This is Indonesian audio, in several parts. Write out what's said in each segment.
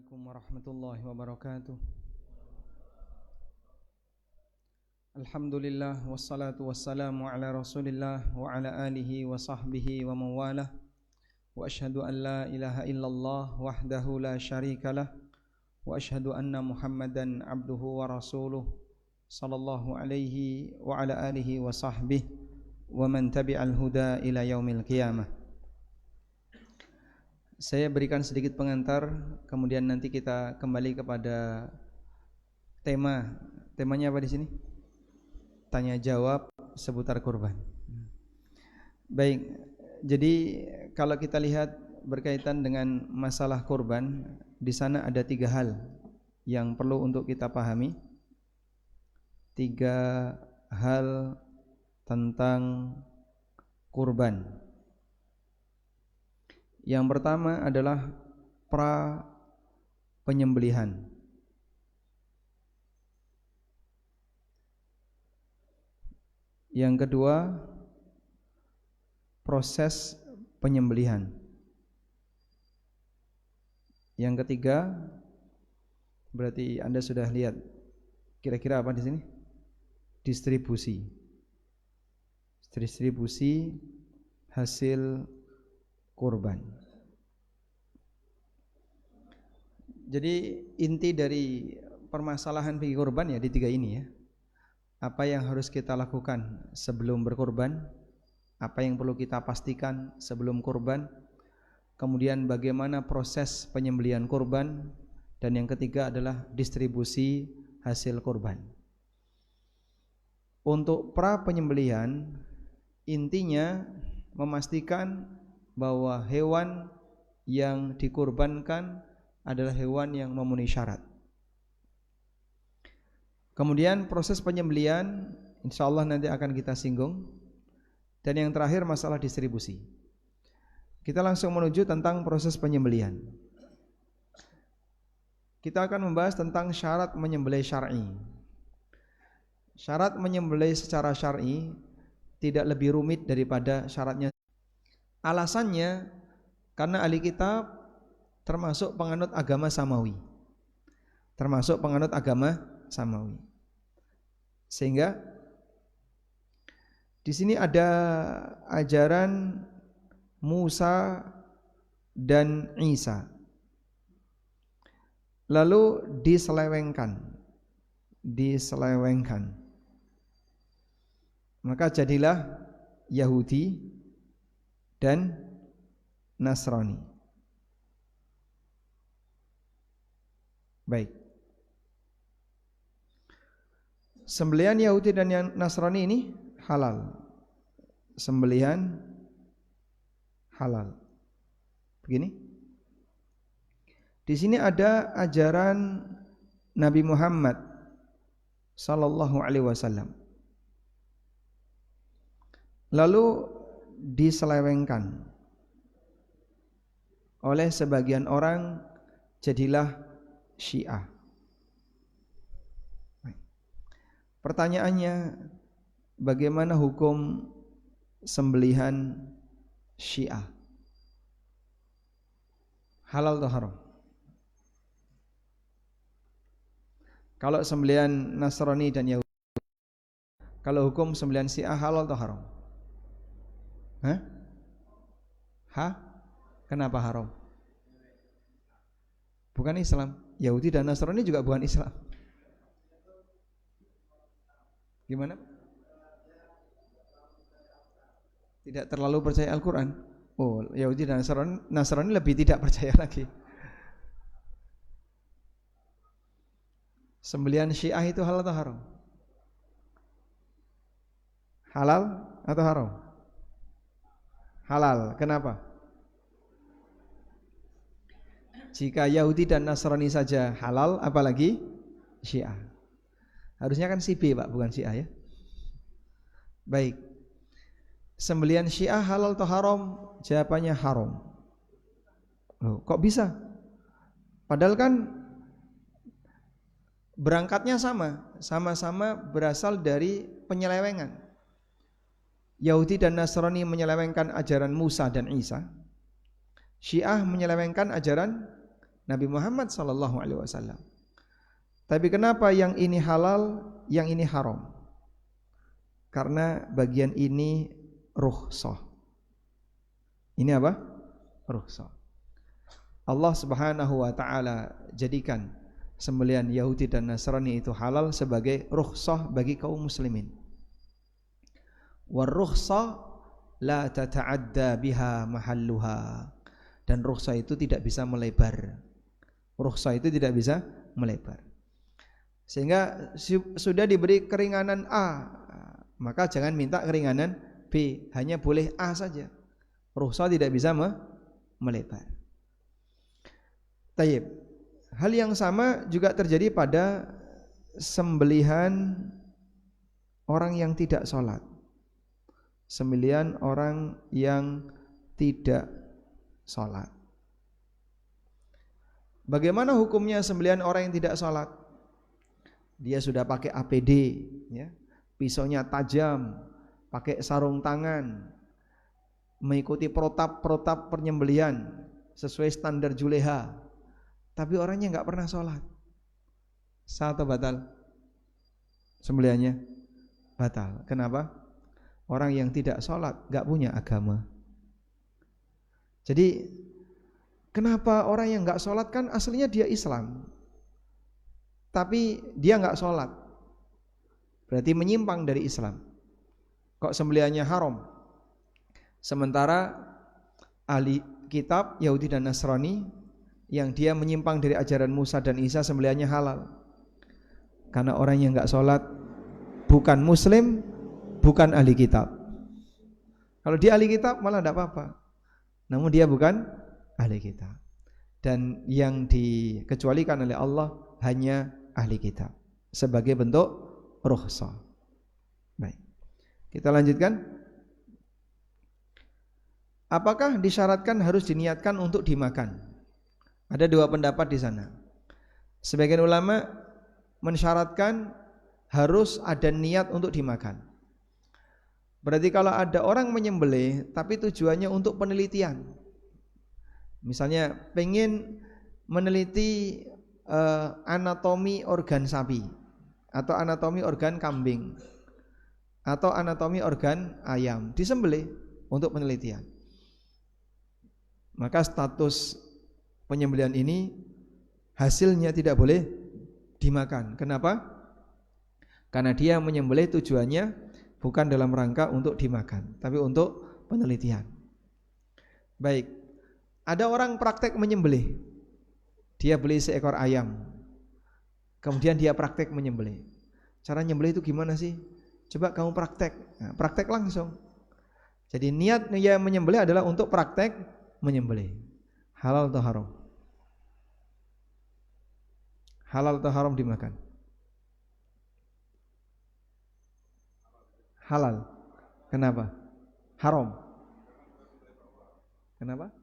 Assalamualaikum warahmatullahi wabarakatuh. Alhamdulillah wassalatu wassalamu ala Rasulillah wa ala alihi wa sahbihi wa mawalah. Wa asyhadu an la ilaha illallah wahdahu la syarikalah wa asyhadu anna Muhammadan abduhu wa rasuluh sallallahu alaihi wa ala alihi wa sahbihi wa man tabi'al huda ila yaumil qiyamah. Saya berikan sedikit pengantar, kemudian nanti kita kembali kepada tema. Temanya apa di sini? Tanya jawab seputar kurban. Baik, jadi kalau kita lihat berkaitan dengan masalah kurban, di sana ada 3 hal yang perlu untuk kita pahami. 3 hal tentang kurban. Yang pertama adalah pra penyembelihan. Yang kedua, proses penyembelihan. Yang ketiga, berarti Anda sudah lihat kira-kira apa di sini? Distribusi. Distribusi hasil kurban. Jadi inti dari permasalahan fikih kurban ya di 3 ini ya. Apa yang harus kita lakukan sebelum berkurban, apa yang perlu kita pastikan sebelum kurban, kemudian bagaimana proses penyembelihan kurban, dan yang ketiga adalah distribusi hasil kurban. Untuk pra penyembelihan, intinya memastikan bahwa hewan yang dikurbankan adalah hewan yang memenuhi syarat. Kemudian proses penyembelihan insyaallah nanti akan kita singgung. Dan yang terakhir masalah distribusi. Kita langsung menuju tentang proses penyembelihan. Kita akan membahas tentang syarat menyembelih syar'i. Syarat menyembelih secara syar'i tidak lebih rumit daripada syaratnya. Alasannya karena ahli kitab termasuk penganut agama Samawi. Termasuk penganut agama Samawi. Sehingga di sini ada ajaran Musa dan Isa. Lalu diselewengkan. Maka jadilah Yahudi dan Nasrani. Baik. Sembelihan Yahudi dan Nasrani ini halal. Sembelihan halal. Begini. Di sini ada ajaran Nabi Muhammad sallallahu alaihi wasallam. Lalu diselewengkan oleh sebagian orang, jadilah Syiah. Pertanyaannya, bagaimana hukum sembelihan Syiah? Halal atau haram? Kalau sembelihan Nasrani dan Yahudi, kalau hukum sembelihan Syiah halal atau haram? Kenapa haram? Bukan Islam. Yahudi dan Nasrani juga bukan Islam. Gimana? Tidak terlalu percaya Al-Quran. Oh, Yahudi dan Nasrani lebih tidak percaya lagi. Sembelihan Syiah itu halal atau haram? Halal atau haram? Halal. Kenapa? Jika Yahudi dan Nasrani saja halal, apalagi Syiah. Harusnya kan si B Pak, bukan Syiah ya. Baik. Sembelihan Syiah halal atau haram? Jawabannya haram. Loh, kok bisa? Padahal kan berangkatnya sama-sama berasal dari penyelewengan. Yahudi dan Nasrani menyelewengkan ajaran Musa dan Isa. Syiah menyelewengkan ajaran Nabi Muhammad SAW. Tapi kenapa yang ini halal, yang ini haram? Karena bagian ini rukhsah. Ini apa? Rukhsah. Allah Subhanahu wa taala jadikan sembelihan Yahudi dan Nasrani itu halal sebagai rukhsah bagi kaum muslimin. War rukhsah la tata'adda biha mahalluha. Dan rukhsah itu tidak bisa melebar. Rukhsah itu tidak bisa melebar. Sehingga sudah diberi keringanan A, maka jangan minta keringanan B, hanya boleh A saja. Rukhsah tidak bisa melebar. Tayyib. Hal yang sama juga terjadi pada sembelihan orang yang tidak sholat. Sembelihan orang yang tidak sholat. Bagaimana hukumnya sembelihan orang yang tidak sholat? Dia sudah pakai APD, ya, pisaunya tajam, pakai sarung tangan, mengikuti protap penyembelihan sesuai standar Juleha, tapi orangnya nggak pernah sholat. Sah atau batal? Sembelihannya batal. Kenapa? Orang yang tidak sholat nggak punya agama. Jadi kenapa orang yang nggak sholat, kan aslinya dia Islam, tapi dia nggak sholat, berarti menyimpang dari Islam. Kok sembelihannya haram? Sementara ahli kitab Yahudi dan Nasrani yang dia menyimpang dari ajaran Musa dan Isa, sembelihannya halal. Karena orang yang nggak sholat bukan muslim, bukan ahli kitab. Kalau dia ahli kitab malah tidak apa-apa, namun dia bukan ahli kitab. Dan yang dikecualikan oleh Allah hanya ahli kitab sebagai bentuk rukhsah. Baik, kita lanjutkan. Apakah disyaratkan harus diniatkan untuk dimakan? Ada dua pendapat di sana. Sebagian ulama mensyaratkan harus ada niat untuk dimakan. Berarti kalau ada orang menyembelih tapi tujuannya untuk penelitian, misalnya pengen meneliti anatomi organ sapi, atau anatomi organ kambing, atau anatomi organ ayam, disembelih untuk penelitian, maka status penyembelihan ini hasilnya tidak boleh dimakan. Kenapa? Karena dia menyembelih tujuannya bukan dalam rangka untuk dimakan, tapi untuk penelitian. Baik, ada orang praktek menyembelih. Dia beli seekor ayam, kemudian dia praktek menyembelih. Cara menyembelih itu gimana sih? Coba kamu praktek. Nah, praktek langsung. Jadi niat dia menyembelih adalah untuk praktek menyembelih. Halal atau haram? Halal atau haram dimakan? Halal. Kenapa? Haram. Kenapa?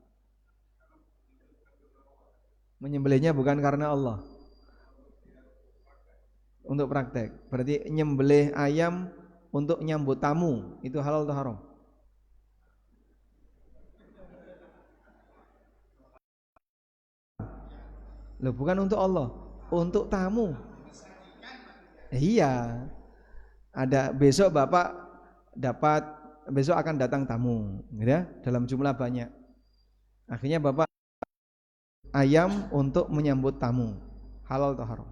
Menyembelihnya bukan karena Allah, untuk praktek. Berarti nyembelih ayam untuk nyambut tamu itu halal atau haram? Loh, bukan untuk Allah, untuk tamu. Iya. Ada besok Bapak besok akan datang tamu, ya, dalam jumlah banyak. Akhirnya Bapak ayam untuk menyambut tamu, halal atau haram?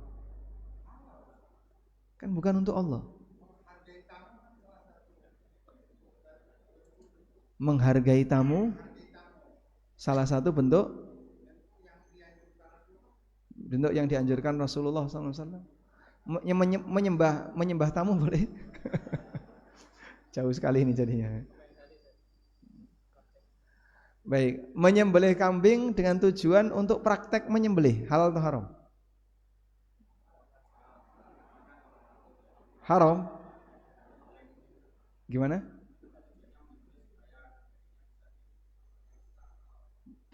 Kan bukan untuk Allah. Menghargai tamu salah satu bentuk yang dianjurkan Rasulullah SAW. Menyembah tamu boleh? Jauh sekali ini jadinya. Baik, menyembelih kambing dengan tujuan untuk praktek menyembelih, halal atau haram? Haram. Gimana?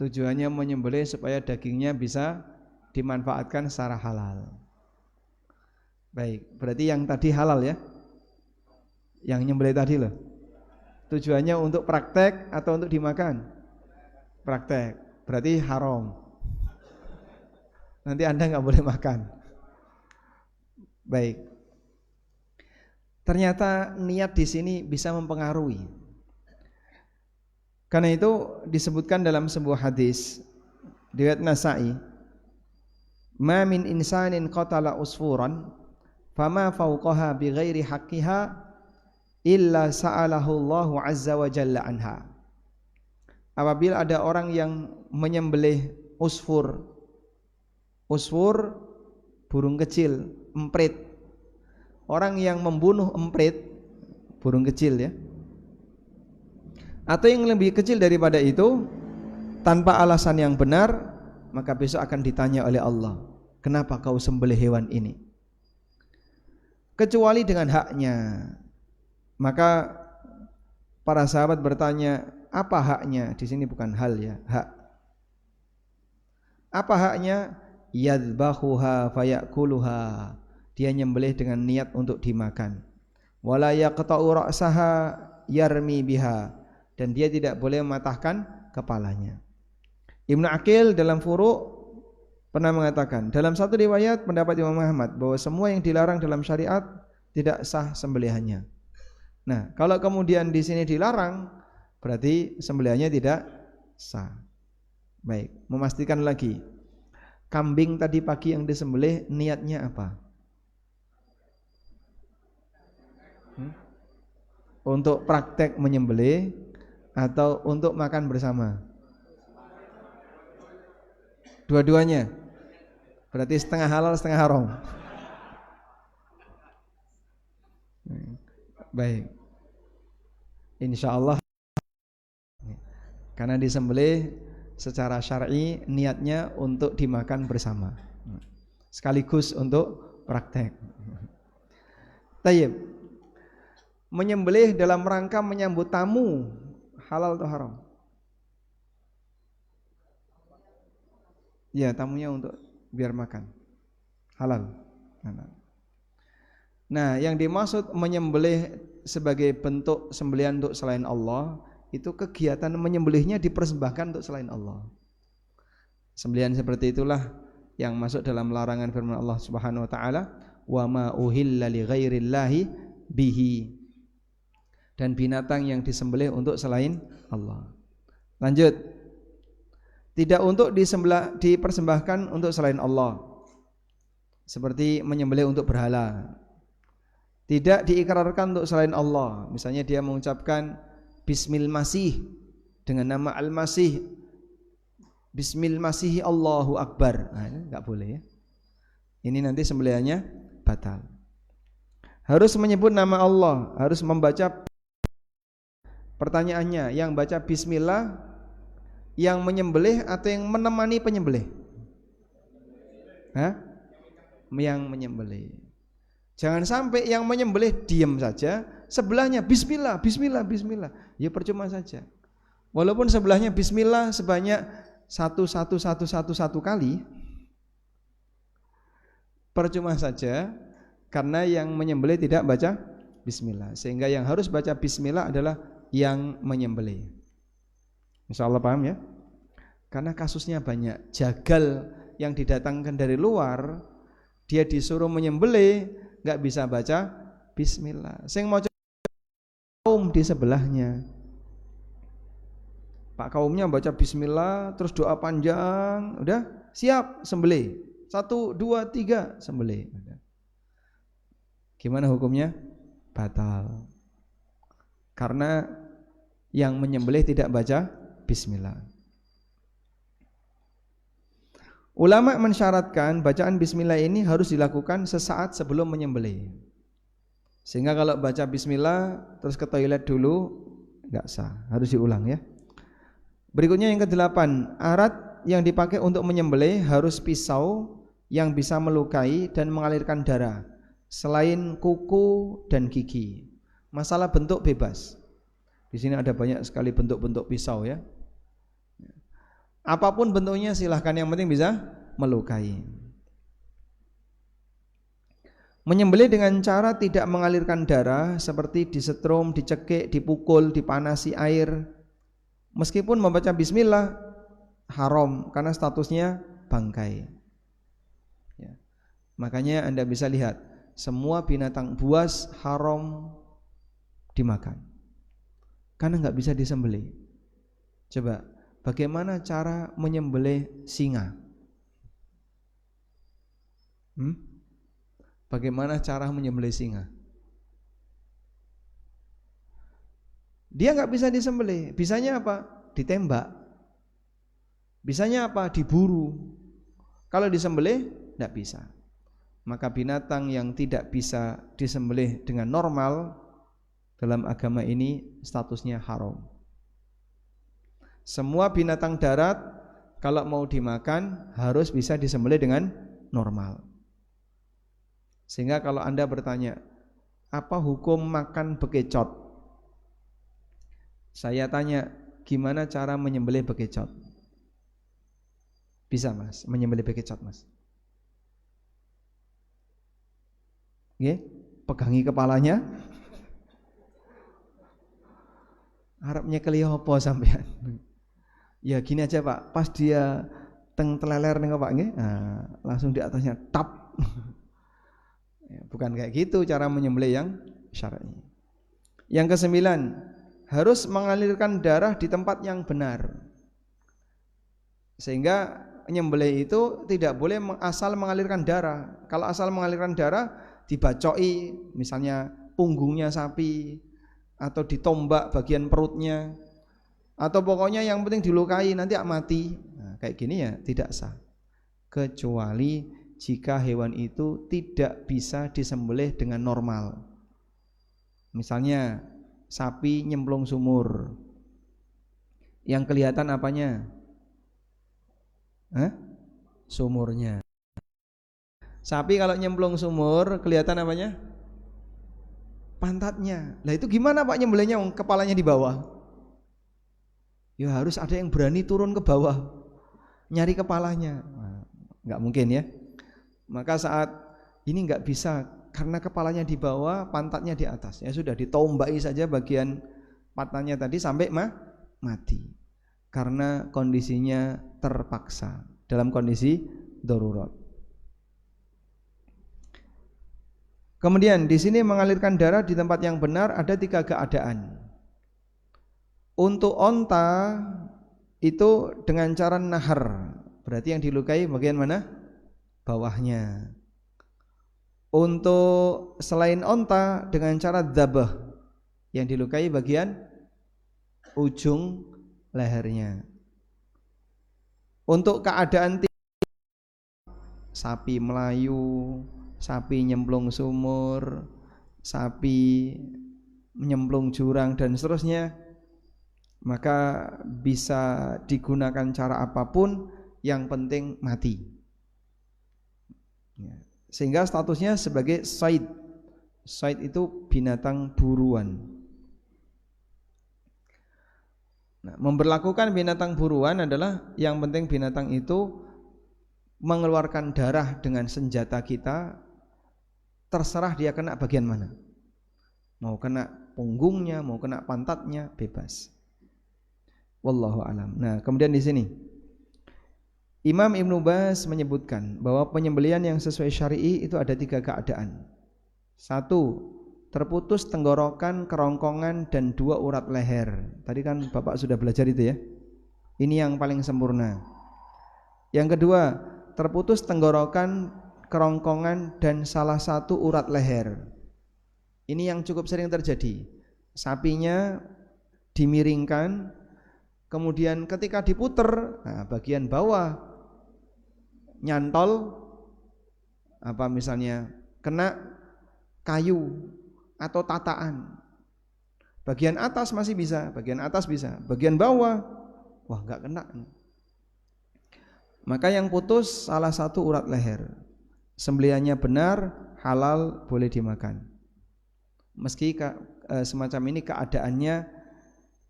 Tujuannya menyembelih supaya dagingnya bisa dimanfaatkan secara halal. Baik, berarti yang tadi halal ya? Yang nyembelih tadi loh. Tujuannya untuk praktek atau untuk dimakan? Praktek, berarti haram. nanti Anda nggak boleh makan. Baik. Ternyata niat di sini bisa mempengaruhi. Karena itu disebutkan dalam sebuah hadis riwayat Nasa'i, "Ma min insanin qatala usfuran fama fawqaha bighairi haqqiha illa sa'alahu Allahu azza wa jalla anha." Apabila ada orang yang menyembelih usfur burung kecil, emprit. Orang yang membunuh emprit, burung kecil ya, atau yang lebih kecil daripada itu tanpa alasan yang benar, maka besok akan ditanya oleh Allah, kenapa kau sembelih hewan ini? Kecuali dengan haknya. Maka para sahabat bertanya, apa haknya? Di sini bukan hal ya, hak. Apa haknya? Yadbahuha fayakuluha. Dia nyembelih dengan niat untuk dimakan. Wala yaqta'u ra'saha yarmi biha, dan dia tidak boleh mematahkan kepalanya. Ibnu Aqil dalam Furu' pernah mengatakan, dalam satu riwayat pendapat Imam Ahmad bahwa semua yang dilarang dalam syariat tidak sah sembelihannya. Nah, kalau kemudian di sini dilarang, berarti sembelihannya tidak sah. Baik, memastikan lagi. Kambing tadi pagi yang disembelih niatnya apa? Untuk praktek menyembelih atau untuk makan bersama? Dua-duanya. Berarti setengah halal setengah haram. Baik. Insya Allah, karena disembelih secara syar'i niatnya untuk dimakan bersama, sekaligus untuk praktek. Tayyib. Menyembelih dalam rangka menyambut tamu, halal atau haram? Ya, tamunya untuk biar makan, halal. Nah, yang dimaksud menyembelih sebagai bentuk sembelihan untuk selain Allah, itu kegiatan menyembelihnya dipersembahkan untuk selain Allah. Sembelihan seperti itulah yang masuk dalam larangan firman Allah Subhanahu wa taala, "Wa ma uhilla li ghairillahi bihi." Dan binatang yang disembelih untuk selain Allah. Lanjut. Tidak untuk dipersembahkan untuk selain Allah, seperti menyembelih untuk berhala. Tidak diikrarkan untuk selain Allah. Misalnya dia mengucapkan Bismil Masih dengan nama Al-Masih, Bismil Masih Allahu Akbar. Nah, ini enggak boleh ya. Ini nanti sembelihannya batal. Harus menyebut nama Allah, harus membaca. Pertanyaannya, yang baca bismillah yang menyembelih atau yang menemani penyembelih? Hah? Yang menyembelih. Jangan sampai yang menyembelih diam saja, sebelahnya bismillah, bismillah, bismillah. Ya percuma saja. Walaupun sebelahnya bismillah sebanyak satu kali, percuma saja karena yang menyembelih tidak baca bismillah. Sehingga yang harus baca bismillah adalah yang menyembelih. Insyaallah paham ya? Karena kasusnya banyak. Jagal yang didatangkan dari luar, dia disuruh menyembelih, enggak bisa baca bismillah. Sing mau kaum di sebelahnya, Pak kaumnya baca bismillah, terus doa panjang, udah siap sembelih. 1, 2, 3 sembelih. Gimana hukumnya? Batal. Karena yang menyembelih tidak baca bismillah. Ulama mensyaratkan bacaan bismillah ini harus dilakukan sesaat sebelum menyembelih. Sehingga kalau baca bismillah terus ke toilet dulu enggak sah, harus diulang ya. Berikutnya yang ke-8, alat yang dipakai untuk menyembelih harus pisau yang bisa melukai dan mengalirkan darah selain kuku dan gigi. Masalah bentuk bebas. Di sini ada banyak sekali bentuk-bentuk pisau ya. Apapun bentuknya silahkan, yang penting bisa melukai. Menyembelih dengan cara tidak mengalirkan darah seperti disetrum, dicekik, dipukul, dipanasi air, meskipun membaca bismillah haram karena statusnya bangkai. Makanya Anda bisa lihat, semua binatang buas haram dimakan karena nggak bisa disembelih. Coba, bagaimana cara menyembelih singa? Bagaimana cara menyembelih singa? Dia nggak bisa disembelih. Bisanya apa? Ditembak. Bisanya apa? Diburu. Kalau disembelih, nggak bisa. Maka binatang yang tidak bisa disembelih dengan normal dalam agama ini statusnya haram. Semua binatang darat kalau mau dimakan harus bisa disembelih dengan normal. Sehingga kalau Anda bertanya, apa hukum makan bekecot? Saya tanya, gimana cara menyembelih bekecot? Bisa Mas, menyembelih bekecot Mas? Oke, pegangi kepalanya. Harapnya keliopo sampean. Ya gini aja Pak, pas dia teng teleler nih Pak nggih, nah, langsung di atasnya tap. Ya, bukan kayak gitu cara menyembelih yang syar'i. Yang ke-9, harus mengalirkan darah di tempat yang benar. Sehingga menyembelih itu tidak boleh asal mengalirkan darah. Kalau asal mengalirkan darah dibacoi, misalnya punggungnya sapi atau ditombak bagian perutnya, atau pokoknya yang penting dilukai nanti mati. Nah, kayak gini ya tidak sah. Kecuali jika hewan itu tidak bisa disembelih dengan normal. Misalnya sapi nyemplung sumur. Yang kelihatan apanya? Sumurnya. Sapi kalau nyemplung sumur kelihatan apanya? Pantatnya. Lah itu gimana Pak nyembelihnya? Kepalanya di bawah. Ya harus ada yang berani turun ke bawah nyari kepalanya. Nah, nggak mungkin ya. Maka saat ini nggak bisa karena kepalanya di bawah, pantatnya di atas. Ya sudah ditombaki saja bagian pantatnya tadi sampai mati. Karena kondisinya terpaksa dalam kondisi darurat. Kemudian di sini mengalirkan darah di tempat yang benar ada 3 keadaan. Untuk onta itu dengan cara nahar, berarti yang dilukai bagian mana? Bawahnya. Untuk selain onta dengan cara dzabah, yang dilukai bagian ujung lehernya. Untuk keadaan sapi melayu, sapi nyemplung sumur, sapi nyemplung jurang dan seterusnya, maka bisa digunakan cara apapun, yang penting mati. Sehingga statusnya sebagai said. Said itu binatang buruan. Nah, memberlakukan binatang buruan adalah yang penting binatang itu mengeluarkan darah dengan senjata kita, terserah dia kena bagian mana. Mau kena punggungnya, mau kena pantatnya, bebas. Wallahu alam. Nah, kemudian di sini Imam Ibnu Baz menyebutkan bahwa penyembelihan yang sesuai syar'i itu ada 3 keadaan. 1, terputus tenggorokan, kerongkongan dan 2 urat leher. Tadi kan Bapak sudah belajar itu ya. Ini yang paling sempurna. Yang kedua, terputus tenggorokan, kerongkongan dan salah 1 urat leher. Ini yang cukup sering terjadi. Sapinya dimiringkan, kemudian ketika diputer, nah bagian bawah nyantol, apa misalnya kena kayu atau tataan. Bagian atas masih bisa, bagian atas bisa, bagian bawah wah nggak kena. Maka yang putus salah 1 urat leher. Sembelihannya benar, halal, boleh dimakan. Meski semacam ini keadaannya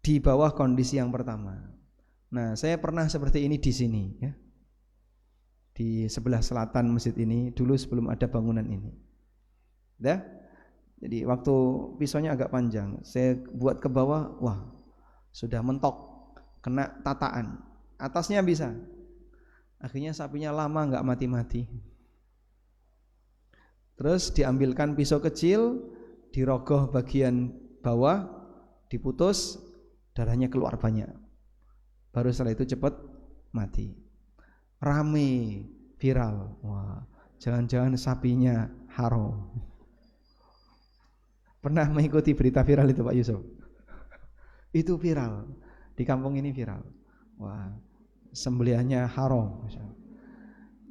di bawah kondisi yang pertama. Nah, saya pernah seperti ini di sini ya. Di sebelah selatan masjid ini dulu sebelum ada bangunan ini. Ya. Jadi waktu pisaunya agak panjang, saya buat ke bawah, wah, sudah mentok, kena tataan. Atasnya bisa. Akhirnya sapinya lama enggak mati-mati. Terus diambilkan pisau kecil, dirogoh bagian bawah, diputus, darahnya keluar banyak. Baru setelah itu cepat mati. Rame, viral. Wah, jangan-jangan sapinya haram. Pernah mengikuti berita viral itu Pak Yusuf? Itu viral. Di kampung ini viral. Wah, sembelihannya haram.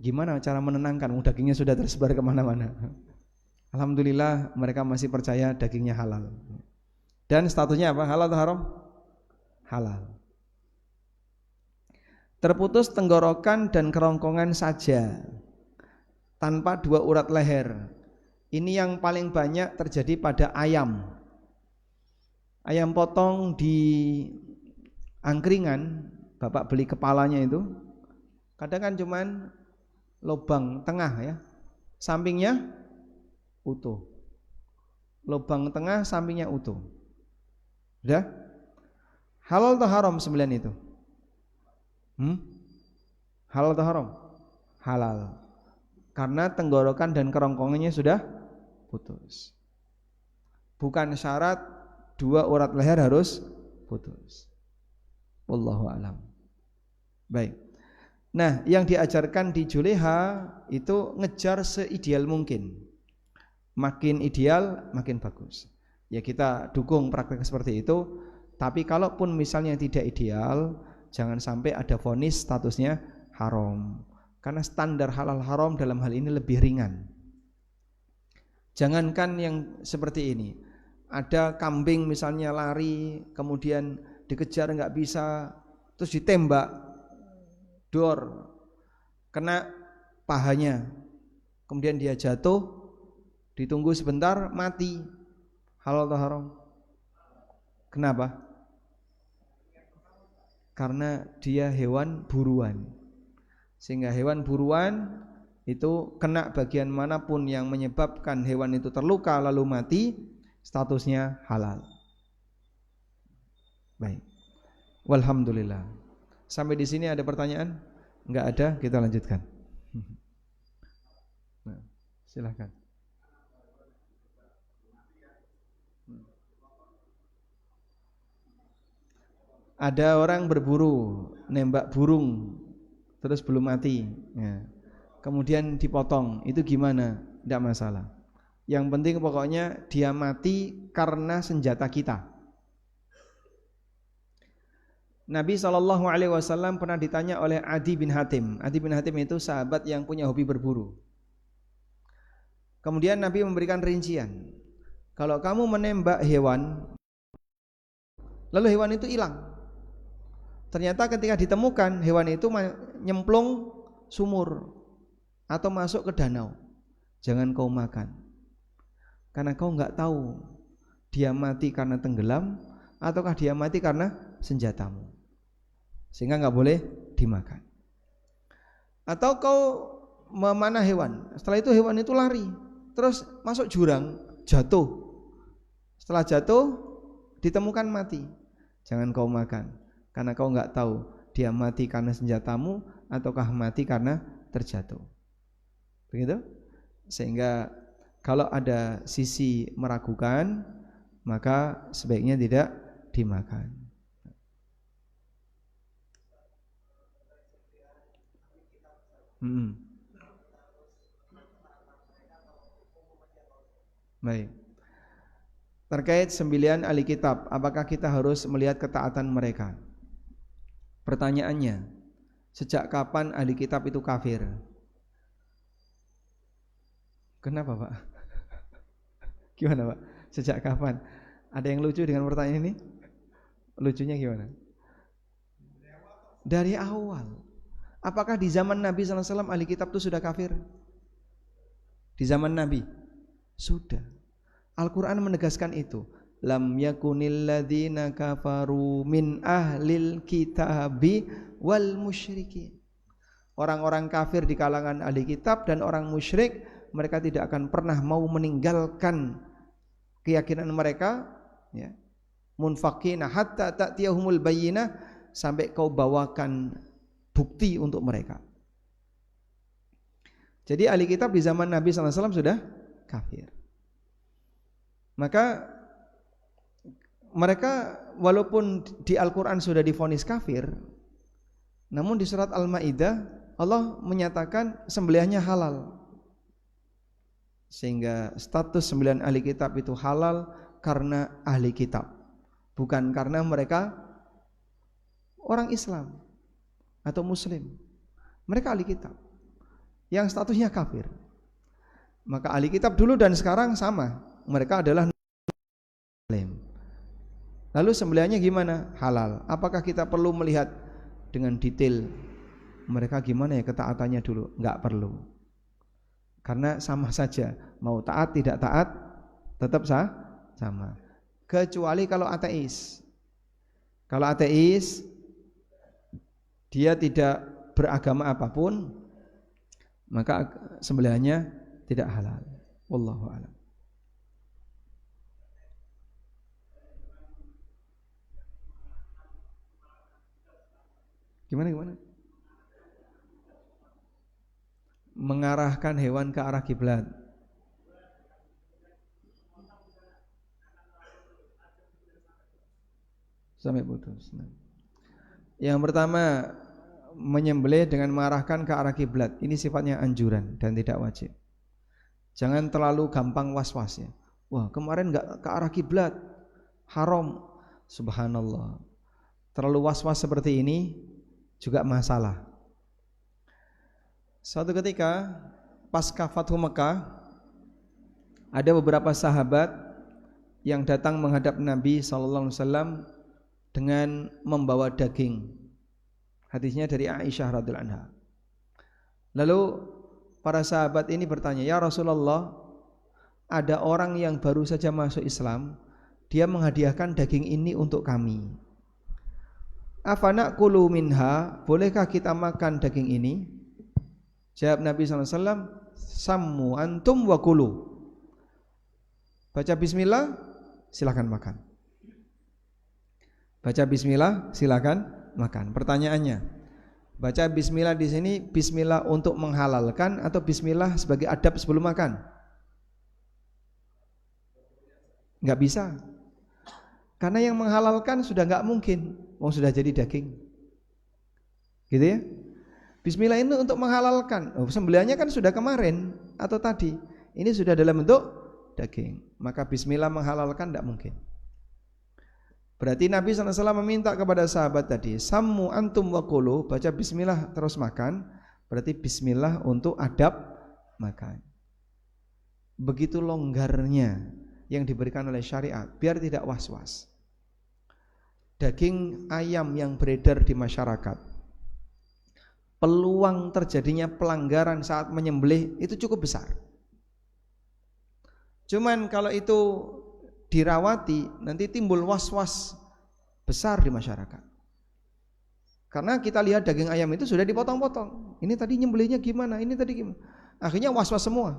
Gimana cara menenangkan? Dagingnya sudah tersebar kemana-mana. Alhamdulillah mereka masih percaya dagingnya halal. Dan statusnya apa? Halal atau haram? Halal. Terputus tenggorokan dan kerongkongan saja, tanpa 2 urat leher. Ini yang paling banyak terjadi pada ayam. Ayam potong di angkringan, Bapak beli kepalanya itu, kadang kan cuman lubang tengah ya, sampingnya utuh. Lubang tengah, sampingnya utuh. Udah? Halal atau haram sembilan itu? Halal atau haram? Halal. Karena tenggorokan dan kerongkongannya sudah putus. Bukan syarat 2 urat leher harus putus. Wallahu a'lam. Baik. Nah, yang diajarkan di Juleha itu ngejar seideal mungkin. Makin ideal, makin bagus. Ya kita dukung praktek seperti itu. Tapi kalaupun misalnya tidak ideal, jangan sampai ada vonis statusnya haram. Karena standar halal haram dalam hal ini lebih ringan. Jangankan yang seperti ini, ada kambing misalnya lari, kemudian dikejar nggak bisa, terus ditembak, dor, kena pahanya, kemudian dia jatuh, ditunggu sebentar, mati. Halal atau haram? Kenapa? Karena dia hewan buruan. Sehingga hewan buruan itu kena bagian manapun yang menyebabkan hewan itu terluka lalu mati, statusnya halal. Baik. Walhamdulillah. Sampai di sini ada pertanyaan? Enggak ada, kita lanjutkan. Nah, silakan. Ada orang berburu, nembak burung, terus belum mati, ya. Kemudian dipotong, itu gimana? Tidak masalah. Yang penting pokoknya dia mati karena senjata kita. Nabi SAW pernah ditanya oleh Adi bin Hatim. Adi bin Hatim itu sahabat yang punya hobi berburu. Kemudian Nabi memberikan rincian, kalau kamu menembak hewan, lalu hewan itu hilang, ternyata ketika ditemukan hewan itu nyemplung sumur atau masuk ke danau, jangan kau makan, karena kau nggak tahu dia mati karena tenggelam ataukah dia mati karena senjatamu, sehingga nggak boleh dimakan. Atau kau memanah hewan, setelah itu hewan itu lari, terus masuk jurang, jatuh, setelah jatuh ditemukan mati, jangan kau makan, karena kau nggak tahu dia mati karena senjatamu ataukah mati karena terjatuh. Begitu? Sehingga kalau ada sisi meragukan, maka sebaiknya tidak dimakan. Baik. Terkait sembilan ahli kitab, apakah kita harus melihat ketaatan mereka? Pertanyaannya, sejak kapan ahli kitab itu kafir? Kenapa Pak? Gimana Pak? Sejak kapan? Ada yang lucu dengan pertanyaan ini? Lucunya gimana? Dari awal. Apakah di zaman Nabi SAW ahli kitab itu sudah kafir? Di zaman Nabi? Sudah. Al-Quran menegaskan itu. Lam yakunil ladzina kafaru min ahlil kitabi wal musyrikin. Orang-orang kafir di kalangan ahli kitab dan orang musyrik, mereka tidak akan pernah mau meninggalkan keyakinan mereka, ya. Munfaqina hatta ta'tiyahumul bayyinah, sampai kau bawakan bukti untuk mereka. Jadi ahli kitab di zaman Nabi SAW sudah kafir. Maka mereka walaupun di Al-Quran sudah divonis kafir, namun di surat Al-Ma'idah Allah menyatakan sembelihannya halal. Sehingga status sembelihan ahli kitab itu halal karena ahli kitab, bukan karena mereka orang Islam atau Muslim. Mereka ahli kitab yang statusnya kafir. Maka ahli kitab dulu dan sekarang sama, mereka adalah Muslim. Lalu sembelihannya gimana? Halal. Apakah kita perlu melihat dengan detail mereka gimana ya ketaatannya dulu? Enggak perlu. Karena sama saja, mau taat tidak taat tetap sama. Kecuali kalau ateis. Kalau ateis dia tidak beragama apapun, maka sembelihannya tidak halal. Wallahu a'lam. Gimana? Mengarahkan hewan ke arah kiblat. Sampai putus. Yang pertama, menyembelih dengan mengarahkan ke arah kiblat. Ini sifatnya anjuran dan tidak wajib. Jangan terlalu gampang was-was ya. Wah, kemarin enggak ke arah kiblat, haram. Subhanallah. Terlalu was-was seperti ini juga masalah. Suatu ketika pasca Fathu Mekah, ada beberapa sahabat yang datang menghadap Nabi SAW dengan membawa daging. Hadisnya dari Aisyah radhiyallahu anha. Lalu para sahabat ini bertanya, "Ya Rasulullah, ada orang yang baru saja masuk Islam, dia menghadiahkan daging ini untuk kami. Afana kulu minha, bolehkah kita makan daging ini?" Jawab Nabi SAW, "Sammu antum wa kulu." Baca bismillah, silakan makan. Baca bismillah, silakan makan. Pertanyaannya, baca bismillah di sini bismillah untuk menghalalkan atau bismillah sebagai adab sebelum makan? Enggak bisa. Karena yang menghalalkan sudah enggak mungkin, sudah jadi daging. Gitu ya? Bismillah ini untuk menghalalkan. Sembelihannya kan sudah kemarin atau tadi. Ini sudah dalam bentuk daging. Maka bismillah menghalalkan tidak mungkin. Berarti Nabi SAW meminta kepada sahabat tadi, "Sammu antum wa kulu", baca bismillah terus makan. Berarti bismillah untuk adab makan. Begitu longgarnya yang diberikan oleh syariat, biar tidak was-was. Daging ayam yang beredar di masyarakat, peluang terjadinya pelanggaran saat menyembelih itu cukup besar. Cuman kalau itu dirawati, nanti timbul was-was besar di masyarakat. Karena kita lihat daging ayam itu sudah dipotong-potong. Ini tadi nyembelihnya gimana? Ini tadi gimana? Akhirnya was-was semua.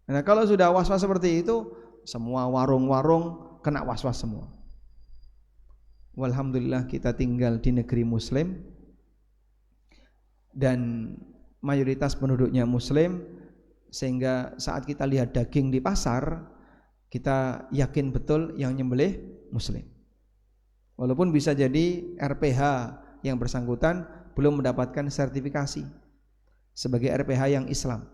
Nah, kalau sudah was-was seperti itu, semua warung-warung kena was-was semua. Walhamdulillah kita tinggal di negeri Muslim dan mayoritas penduduknya Muslim, sehingga saat kita lihat daging di pasar, kita yakin betul yang nyembelih Muslim. Walaupun bisa jadi RPH yang bersangkutan belum mendapatkan sertifikasi sebagai RPH yang Islam.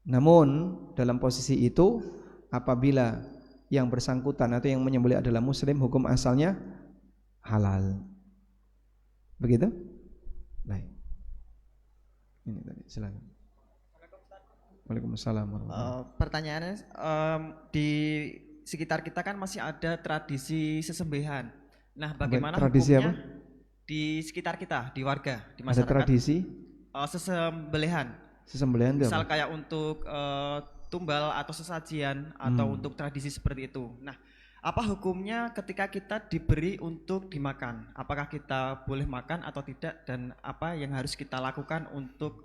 Namun dalam posisi itu, apabila yang bersangkutan atau yang menyembelih adalah Muslim, hukum asalnya halal. Begitu? Baik. Ini tadi, silakan. Waalaikumsalam. Pertanyaannya, di sekitar kita kan masih ada tradisi sesembelihan. Nah, bagaimana tradisi hukumnya apa? di sekitar kita, di warga, di masyarakat? Ada tradisi sesembelihan. Sesembelihan itu Misal apa? kayak untuk tumbal atau sesajian atau untuk tradisi seperti itu. Nah, apa hukumnya ketika kita diberi untuk dimakan? Apakah kita boleh makan atau tidak, dan apa yang harus kita lakukan untuk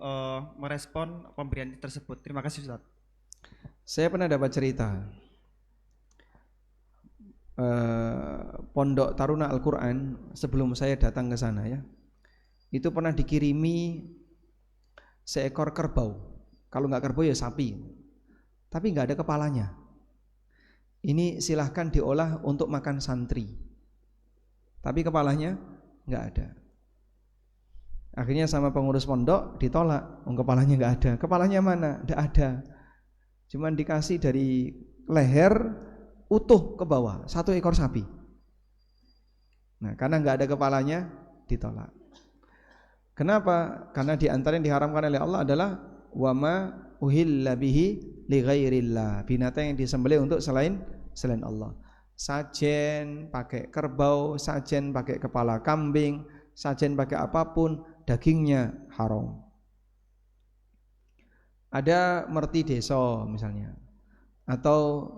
merespon pemberian tersebut? Terima kasih, Ustaz. Saya pernah dapat cerita Pondok Taruna Al-Quran sebelum saya datang ke sana ya. Itu pernah dikirimi seekor kerbau. Kalau nggak kerbau ya sapi. tapi nggak ada kepalanya. Ini silahkan diolah untuk makan santri, tapi kepalanya nggak ada. Akhirnya sama pengurus pondok ditolak, kepalanya nggak ada. Kepalanya mana? Nggak ada. Cuman dikasih dari leher utuh ke bawah, 1 ekor sapi. Nah, karena nggak ada kepalanya ditolak. Kenapa? Karena di antara yang diharamkan oleh Allah adalah wama uhilla bihi li ghairillah, binatang yang disembelih untuk selain Allah. Sajen pakai kerbau, sajen pakai kepala kambing, sajen pakai apapun, dagingnya haram. Ada merti deso misalnya, atau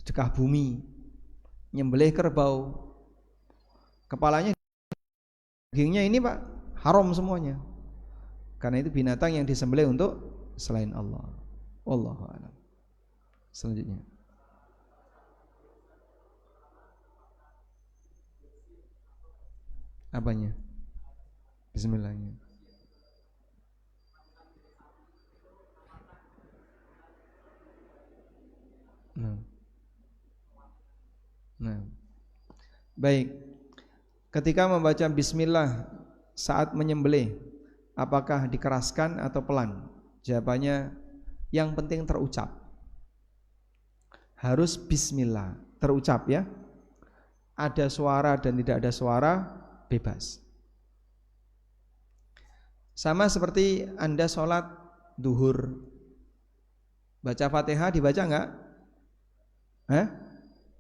dekah bumi, nyembelih kerbau, kepalanya, dagingnya ini Pak haram semuanya, karena itu binatang yang disembelih untuk selain Allah. Wallahu a'lam. Selanjutnya, apanya? Bismillahnya. Nah, baik. Ketika membaca bismillah saat menyembelih, apakah dikeraskan atau pelan? Jawabannya yang penting terucap. Harus bismillah, terucap ya. Ada suara dan tidak ada suara, bebas. Sama seperti Anda sholat duhur, baca Fatihah dibaca enggak?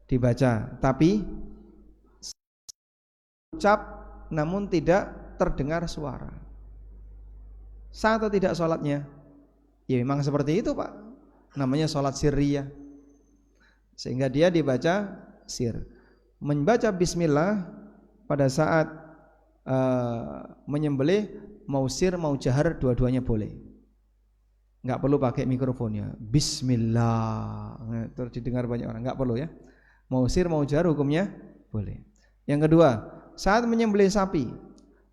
Dibaca, tapi ucap namun tidak terdengar suara. Sah atau tidak sholatnya? Ya memang seperti itu Pak, namanya sholat sirriyah, sehingga dia dibaca sir. Membaca bismillah pada saat menyembelih, mau sir mau jahar dua-duanya boleh, nggak perlu pakai mikrofonnya. Bismillah terus didengar banyak orang, nggak perlu ya. Mau sir mau jahar hukumnya boleh. Yang kedua, saat menyembelih sapi,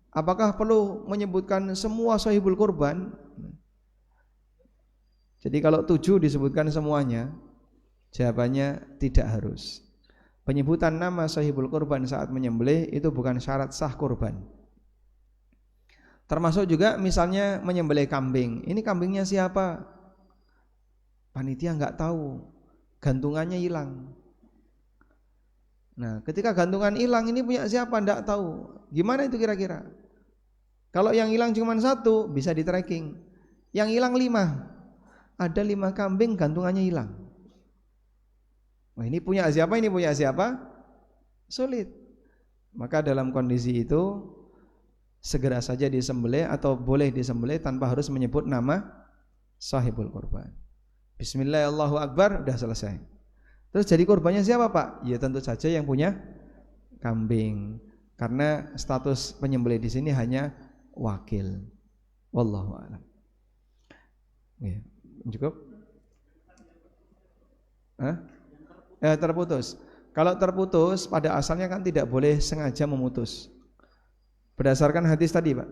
apakah perlu menyebutkan semua sahibul kurban? Jadi kalau 7 disebutkan semuanya, jawabannya tidak harus. Penyebutan nama sahibul kurban saat menyembelih itu bukan syarat sah kurban. Termasuk juga misalnya menyembelih kambing. Ini kambingnya siapa? Panitia nggak tahu, gantungannya hilang. Nah, ketika gantungan hilang, ini punya siapa? Nggak tahu. Gimana itu kira-kira? Kalau yang hilang cuma 1 bisa di tracking. Yang hilang 5. Ada 5 kambing gantungannya hilang. Nah, ini punya siapa? Ini punya siapa? Sulit. Maka dalam kondisi itu segera saja disembelih atau boleh disembelih tanpa harus menyebut nama sahibul kurban. Bismillah Allahu Akbar, udah selesai. Terus jadi kurbannya siapa Pak? Ya tentu saja yang punya kambing, karena status penyembelih di sini hanya wakil. Wallahu a'lam. Ya, cukup? Terputus. Kalau terputus pada asalnya kan tidak boleh sengaja memutus. Berdasarkan hadis tadi Pak,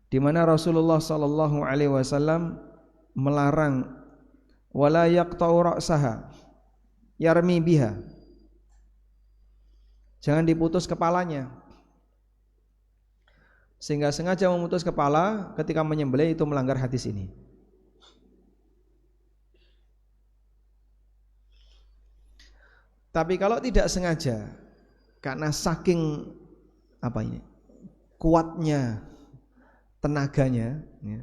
di mana Rasulullah sallallahu alaihi wasallam melarang wala yaqta'u ra'saha yarmi biha, jangan diputus kepalanya. Sehingga sengaja memutus kepala ketika menyembelih itu melanggar hadis ini. Tapi kalau tidak sengaja, karena saking kuatnya tenaganya ya,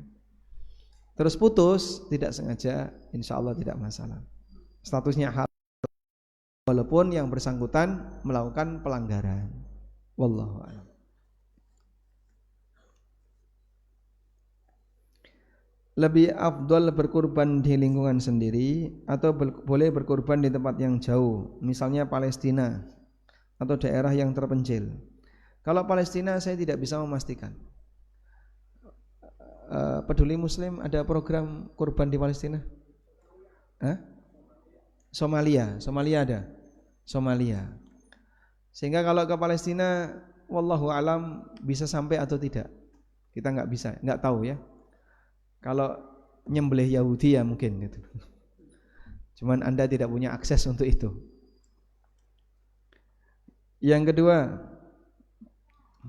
terus putus tidak sengaja, insya Allah tidak masalah. Statusnya hal, walaupun yang bersangkutan melakukan pelanggaran. Wallahu a'lam. Lebih afdal berkurban di lingkungan sendiri atau boleh berkurban di tempat yang jauh, misalnya Palestina atau daerah yang terpencil? Kalau Palestina saya tidak bisa memastikan. Peduli Muslim ada program kurban di Palestina? Somalia ada. Somalia. Sehingga kalau ke Palestina, wallahu alam bisa sampai atau tidak, kita nggak tahu ya. Kalau nyembelih Yahudi ya mungkin gitu. Cuman Anda tidak punya akses untuk itu. Yang kedua,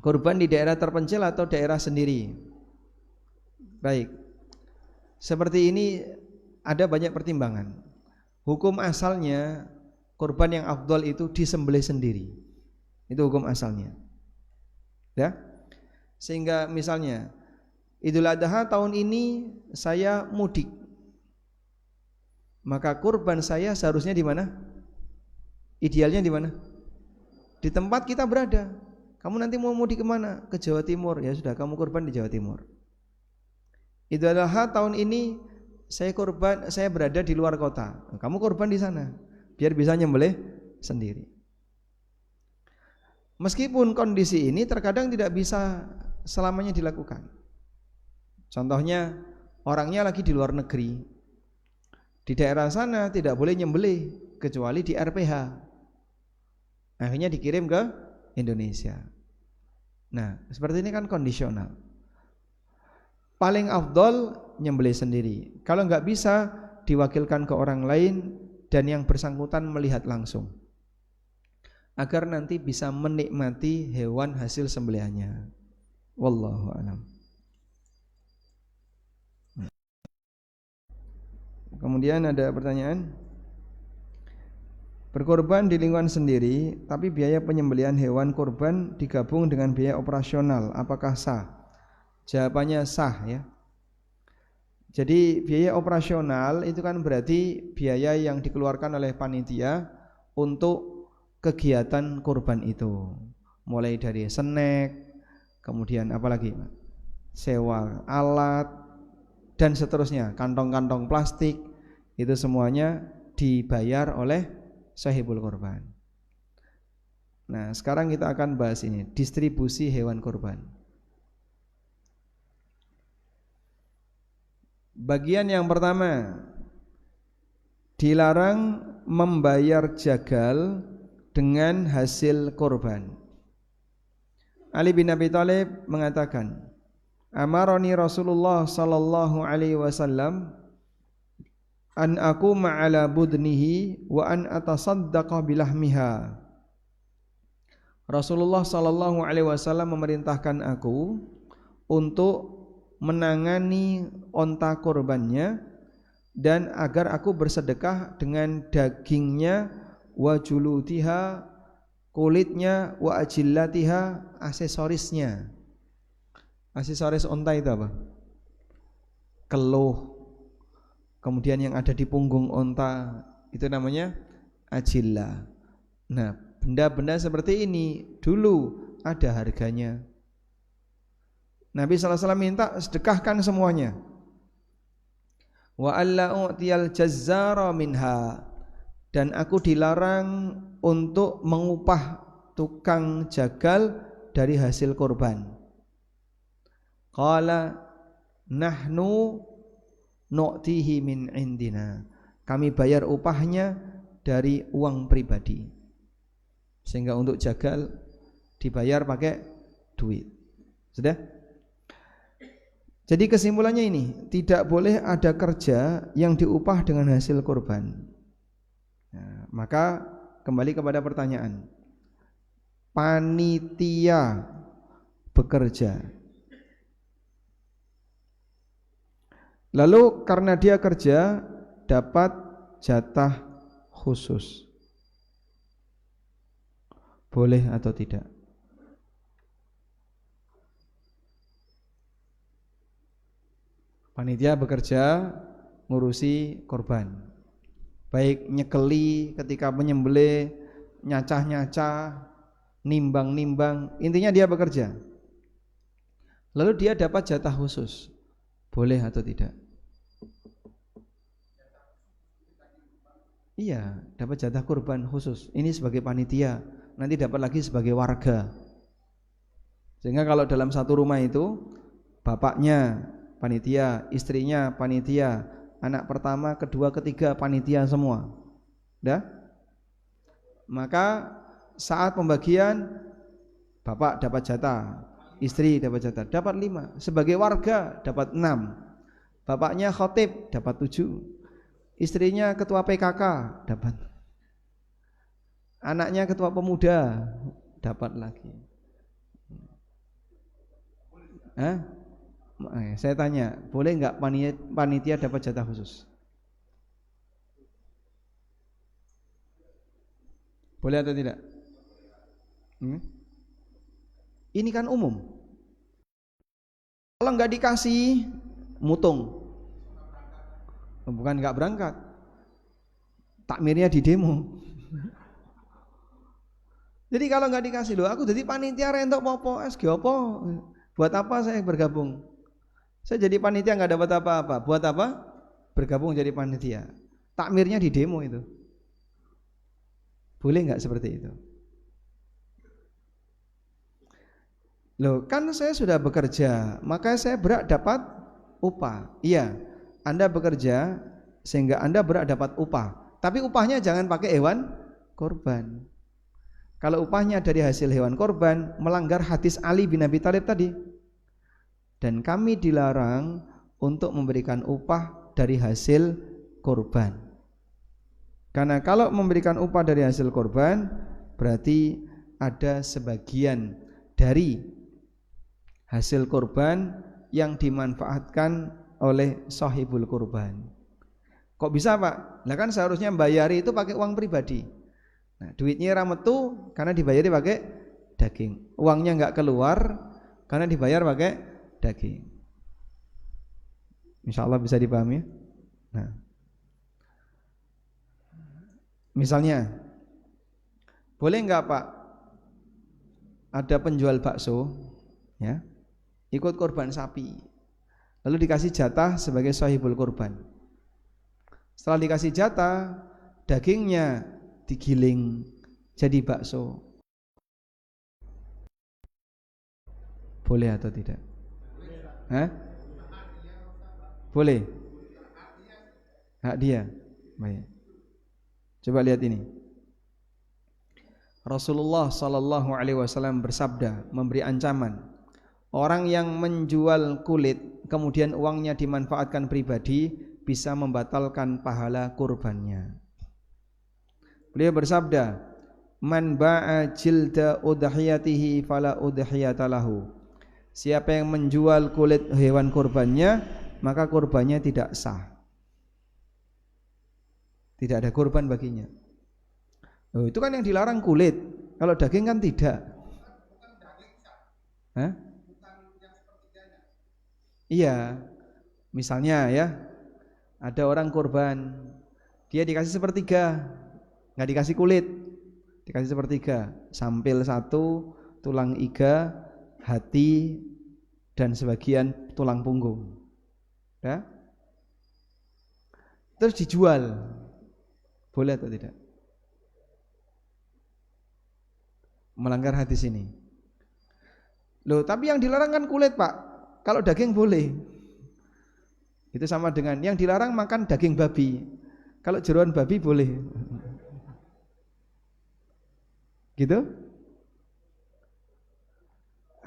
kurban di daerah terpencil atau daerah sendiri. Baik. Seperti ini ada banyak pertimbangan. Hukum asalnya kurban yang afdol itu disembelih sendiri. Itu hukum asalnya. Ya. Sehingga misalnya Idul Adha tahun ini saya mudik. Maka kurban saya seharusnya di mana? Idealnya di mana? Di tempat kita berada. Kamu nanti mau mudik kemana? Ke Jawa Timur. Ya sudah, kamu kurban di Jawa Timur. Idul Adha tahun ini saya berada di luar kota. Kamu kurban di sana, biar bisa nyembelih sendiri. Meskipun kondisi ini terkadang tidak bisa selamanya dilakukan. Contohnya orangnya lagi di luar negeri. Di daerah sana tidak boleh nyembelih kecuali di RPH. Akhirnya dikirim ke Indonesia. Nah, seperti ini kan kondisional. Paling afdol nyembelih sendiri. Kalau nggak bisa diwakilkan ke orang lain dan yang bersangkutan melihat langsung, agar nanti bisa menikmati hewan hasil sembelihannya. Wallahu a'lam. Kemudian ada pertanyaan, berkorban di lingkungan sendiri, tapi biaya penyembelihan hewan kurban digabung dengan biaya operasional, apakah sah? Jawabannya sah ya. Jadi biaya operasional itu kan berarti biaya yang dikeluarkan oleh panitia untuk kegiatan kurban itu. Mulai dari snack, kemudian apalagi sewa alat dan seterusnya, kantong-kantong plastik, itu semuanya dibayar oleh sahibul kurban. Nah, sekarang kita akan bahas ini, distribusi hewan kurban. Bagian yang pertama, dilarang membayar jagal dengan hasil kurban. Ali bin Abi Thalib mengatakan, amaroni Rasulullah sallallahu alaihi wasallam an aquma ala budnihi wa an atasaddaqa bilahmiha. Rasulullah sallallahu alaihi wasallam memerintahkan aku untuk menangani onta kurbannya dan agar aku bersedekah dengan dagingnya, wa julutiha, kulitnya, wa ajillatiha, aksesorisnya. Aksesoris onta itu apa? Keluh. Kemudian yang ada di punggung onta itu namanya ajillah. Nah, benda-benda seperti ini dulu ada harganya. Nabi SAW minta sedekahkan semuanya. Wa alla u'tiyal jazzara minha, dan aku dilarang untuk mengupah tukang jagal dari hasil kurban. Qala nahnu nu'tihi min indina, kami bayar upahnya dari uang pribadi. Sehingga untuk jagal dibayar pakai duit. Sudah? Jadi kesimpulannya ini, tidak boleh ada kerja yang diupah dengan hasil kurban. Nah, maka kembali kepada pertanyaan, panitia bekerja, lalu karena dia kerja dapat jatah khusus, boleh atau tidak? Panitia bekerja ngurusi korban, baik nyekeli ketika menyembelih, nyacah-nyacah, nimbang-nimbang, intinya dia bekerja. Lalu dia dapat jatah khusus, boleh atau tidak? Iya, dapat jatah kurban khusus. Ini sebagai panitia, nanti dapat lagi sebagai warga. Sehingga kalau dalam satu rumah itu bapaknya panitia, istrinya panitia, anak pertama, kedua, ketiga panitia semua. Dah? Maka saat pembagian bapak dapat jatah, istri dapat jatah, dapat 5. Sebagai warga dapat 6. Bapaknya khotib dapat 7. Istrinya ketua PKK dapat. Anaknya ketua pemuda dapat lagi. Saya tanya, boleh nggak panitia dapat jatah khusus? Boleh atau tidak? Ini kan umum. Kalau nggak dikasih, mutung. Bukan nggak berangkat, takmirnya di demo. Jadi kalau nggak dikasih, loh aku jadi panitia rentok popo SG apa? Buat apa saya bergabung? Saya jadi panitia nggak dapat apa-apa. Buat apa? Bergabung jadi panitia. Takmirnya di demo itu. Boleh nggak seperti itu? Loh, kan saya sudah bekerja, maka saya berhak dapat upah. Iya, Anda bekerja sehingga Anda berhak dapat upah. Tapi upahnya jangan pakai hewan korban. Kalau upahnya dari hasil hewan korban, melanggar hadis Ali bin Abi Thalib tadi. Dan kami dilarang untuk memberikan upah dari hasil korban. Karena kalau memberikan upah dari hasil korban, berarti ada sebagian dari hasil korban yang dimanfaatkan oleh sahibul korban. Kok bisa Pak? Nah kan seharusnya membayari itu pakai uang pribadi. Nah duitnya rametu karena dibayari pakai daging. Uangnya nggak keluar karena dibayar pakai daging. Insya Allah bisa dipahami. Nah, misalnya, boleh nggak Pak? Ada penjual bakso, ya, ikut korban sapi, lalu dikasih jatah sebagai sahibul korban. Setelah dikasih jatah, dagingnya digiling jadi bakso. Boleh atau tidak? Boleh. Hak dia. Baik. Coba lihat ini. Rasulullah sallallahu alaihi wasallam bersabda, memberi ancaman. Orang yang menjual kulit kemudian uangnya dimanfaatkan pribadi bisa membatalkan pahala kurbannya. Beliau bersabda, "Man ba'a jilda udhiyatihi fala udhiyata lahu." Siapa yang menjual kulit hewan kurbannya, maka kurbannya tidak sah. Tidak ada kurban baginya. Oh, itu kan yang dilarang kulit. Kalau daging kan tidak. Iya. Misalnya ya, ada orang kurban, dia dikasih sepertiga, nggak dikasih kulit, dikasih sepertiga, sampil 1, tulang iga, hati, dan sebagian tulang punggung. Ya? Terus dijual, boleh atau tidak? Melanggar hadis ini. Loh, tapi yang dilarang kan kulit Pak. Kalau daging boleh. Itu sama dengan yang dilarang makan daging babi. Kalau jeroan babi boleh. Gitu?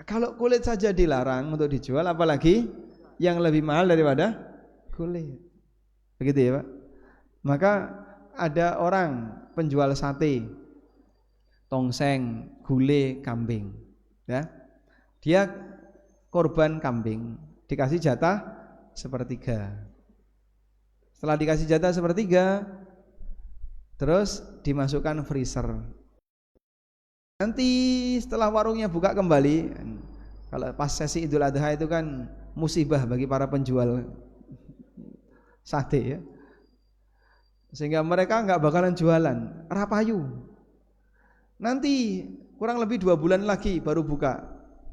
Kalau kulit saja dilarang untuk dijual, apalagi yang lebih mahal daripada kulit. Begitu ya Pak? Maka ada orang penjual sate, tongseng, gulai kambing, ya. Dia korban kambing, dikasih jatah sepertiga. Setelah dikasih jatah sepertiga, terus dimasukkan freezer. Nanti setelah warungnya buka kembali, kalau pas sesi Idul Adha itu kan musibah bagi para penjual sate ya, sehingga mereka nggak bakalan jualan, rapayu. Nanti kurang lebih 2 bulan lagi baru buka,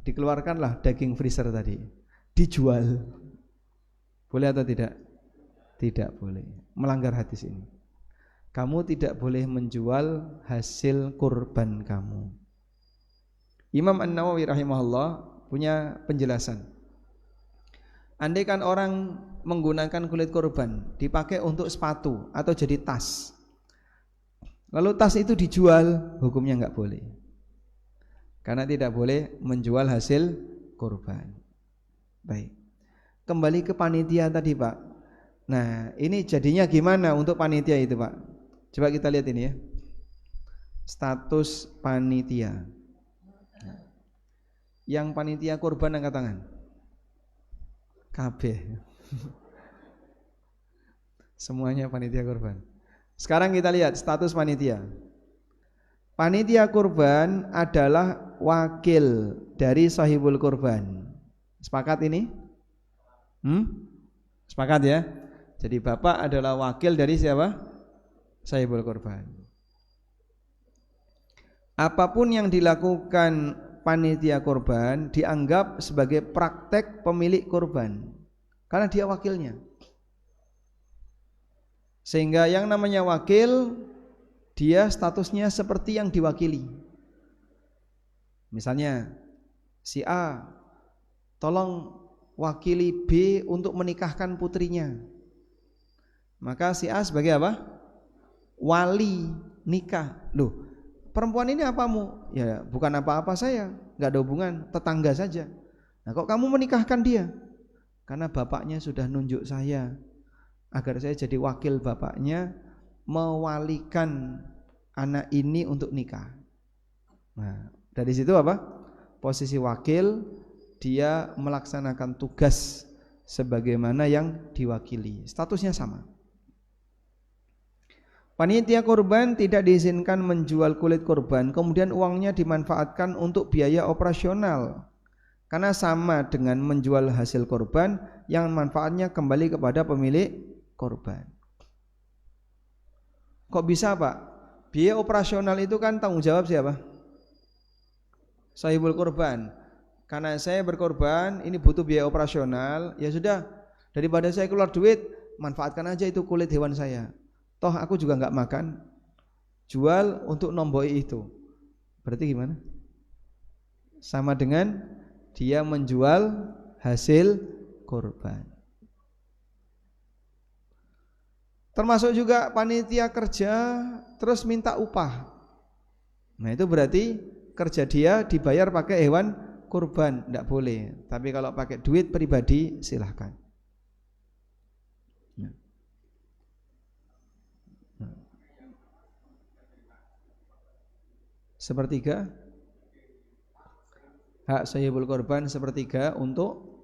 dikeluarkanlah daging freezer tadi, dijual. Boleh atau tidak? Tidak boleh. Melanggar hadis ini. Kamu tidak boleh menjual hasil kurban kamu. Imam An-Nawawi rahimahullah punya penjelasan. Andaikan orang menggunakan kulit kurban dipakai untuk sepatu atau jadi tas, lalu tas itu dijual, hukumnya enggak boleh. Karena tidak boleh menjual hasil kurban. Baik. kembali ke panitia tadi Pak. Nah ini jadinya gimana untuk panitia itu Pak? Coba kita lihat ini ya, status panitia. Yang panitia kurban angkat tangan. KB. Semuanya panitia kurban. Sekarang kita lihat status panitia. Panitia kurban adalah wakil dari sahibul kurban. Sepakat ini? Sepakat ya? Jadi Bapak adalah wakil dari siapa? Sahibul kurban. Apapun yang dilakukan panitia kurban dianggap sebagai praktek pemilik kurban karena dia wakilnya. Sehingga yang namanya wakil, dia statusnya seperti yang diwakili. Misalnya si A tolong wakili B untuk menikahkan putrinya, maka si A sebagai apa? Wali nikah. Loh, perempuan ini apamu? Ya bukan apa-apa saya, nggak ada hubungan, tetangga saja. Nah kok kamu menikahkan dia? Karena bapaknya sudah nunjuk saya agar saya jadi wakil bapaknya mewalikan anak ini untuk nikah. Nah dari situ apa? Posisi wakil, dia melaksanakan tugas sebagaimana yang diwakili, statusnya sama. Panitia kurban tidak diizinkan menjual kulit kurban kemudian uangnya dimanfaatkan untuk biaya operasional, karena sama dengan menjual hasil kurban yang manfaatnya kembali kepada pemilik kurban. Kok bisa Pak? Biaya operasional itu kan tanggung jawab siapa? Sahibul kurban. Karena saya berkorban ini butuh biaya operasional, ya sudah, daripada saya keluar duit, manfaatkan aja itu kulit hewan saya. Toh aku juga nggak makan, jual untuk nomboi itu. Berarti gimana? Sama dengan dia menjual hasil kurban. Termasuk juga panitia kerja terus minta upah. Nah itu berarti kerja dia dibayar pakai hewan kurban, tidak boleh. Tapi kalau pakai duit pribadi silahkan. Sepertiga hak sahibul kurban, sepertiga untuk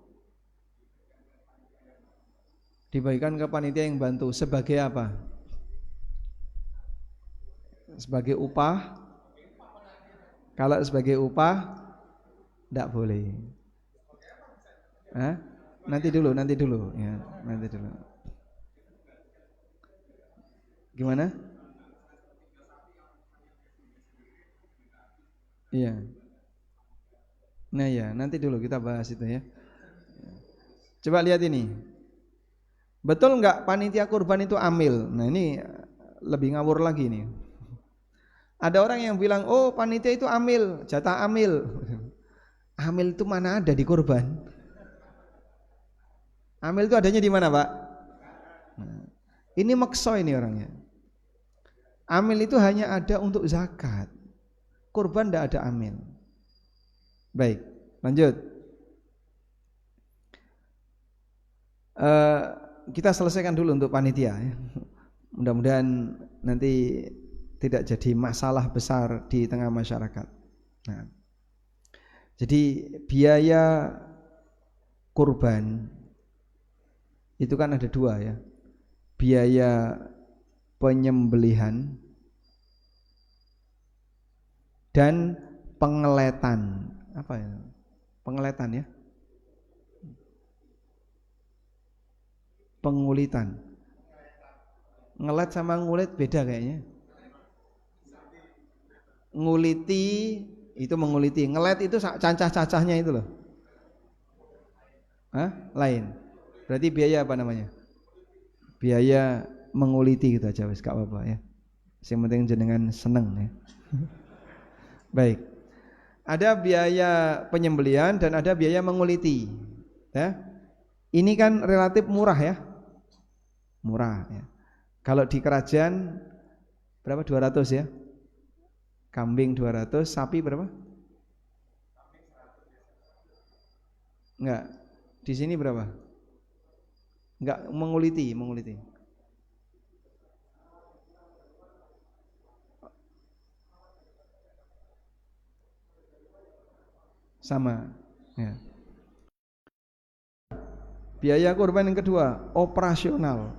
dibagikan ke panitia yang bantu. Sebagai apa? Sebagai upah. Kalau sebagai upah tidak boleh. Nanti dulu ya, nanti dulu. Gimana? Iya. Nah ya, nanti dulu kita bahas itu ya. Coba lihat ini. Betul nggak panitia kurban itu amil? Nah ini lebih ngawur lagi nih. Ada orang yang bilang, oh panitia itu amil, jatah amil. Amil itu mana ada di kurban? Amil itu adanya di mana Pak? Nah, ini makso ini orangnya. Amil itu hanya ada untuk zakat. Kurban tidak ada amil. Baik, lanjut. Kita selesaikan dulu untuk panitia ya. Mudah-mudahan nanti tidak jadi masalah besar di tengah masyarakat. Nah, jadi biaya kurban itu kan ada dua ya. Biaya penyembelihan dan pengeletan. Apa ya? Pengeletan ya? Pengulitan. Ngelet sama ngulit beda kayaknya. Nguliti itu menguliti, ngelet itu cancah-cacahnya itu loh. Lain. Berarti biaya apa namanya? Biaya menguliti gitu aja wis gak apa-apa ya. Yang penting jenengan seneng ya. Baik. Ada biaya penyembelihan dan ada biaya menguliti. Ya. Ini kan relatif murah ya. Murah ya. Kalau di kerajaan berapa? 200 ya. Kambing 200, sapi berapa? Enggak. Di sini berapa? Enggak menguliti. Sama. Ya. Biaya kurban yang kedua, operasional.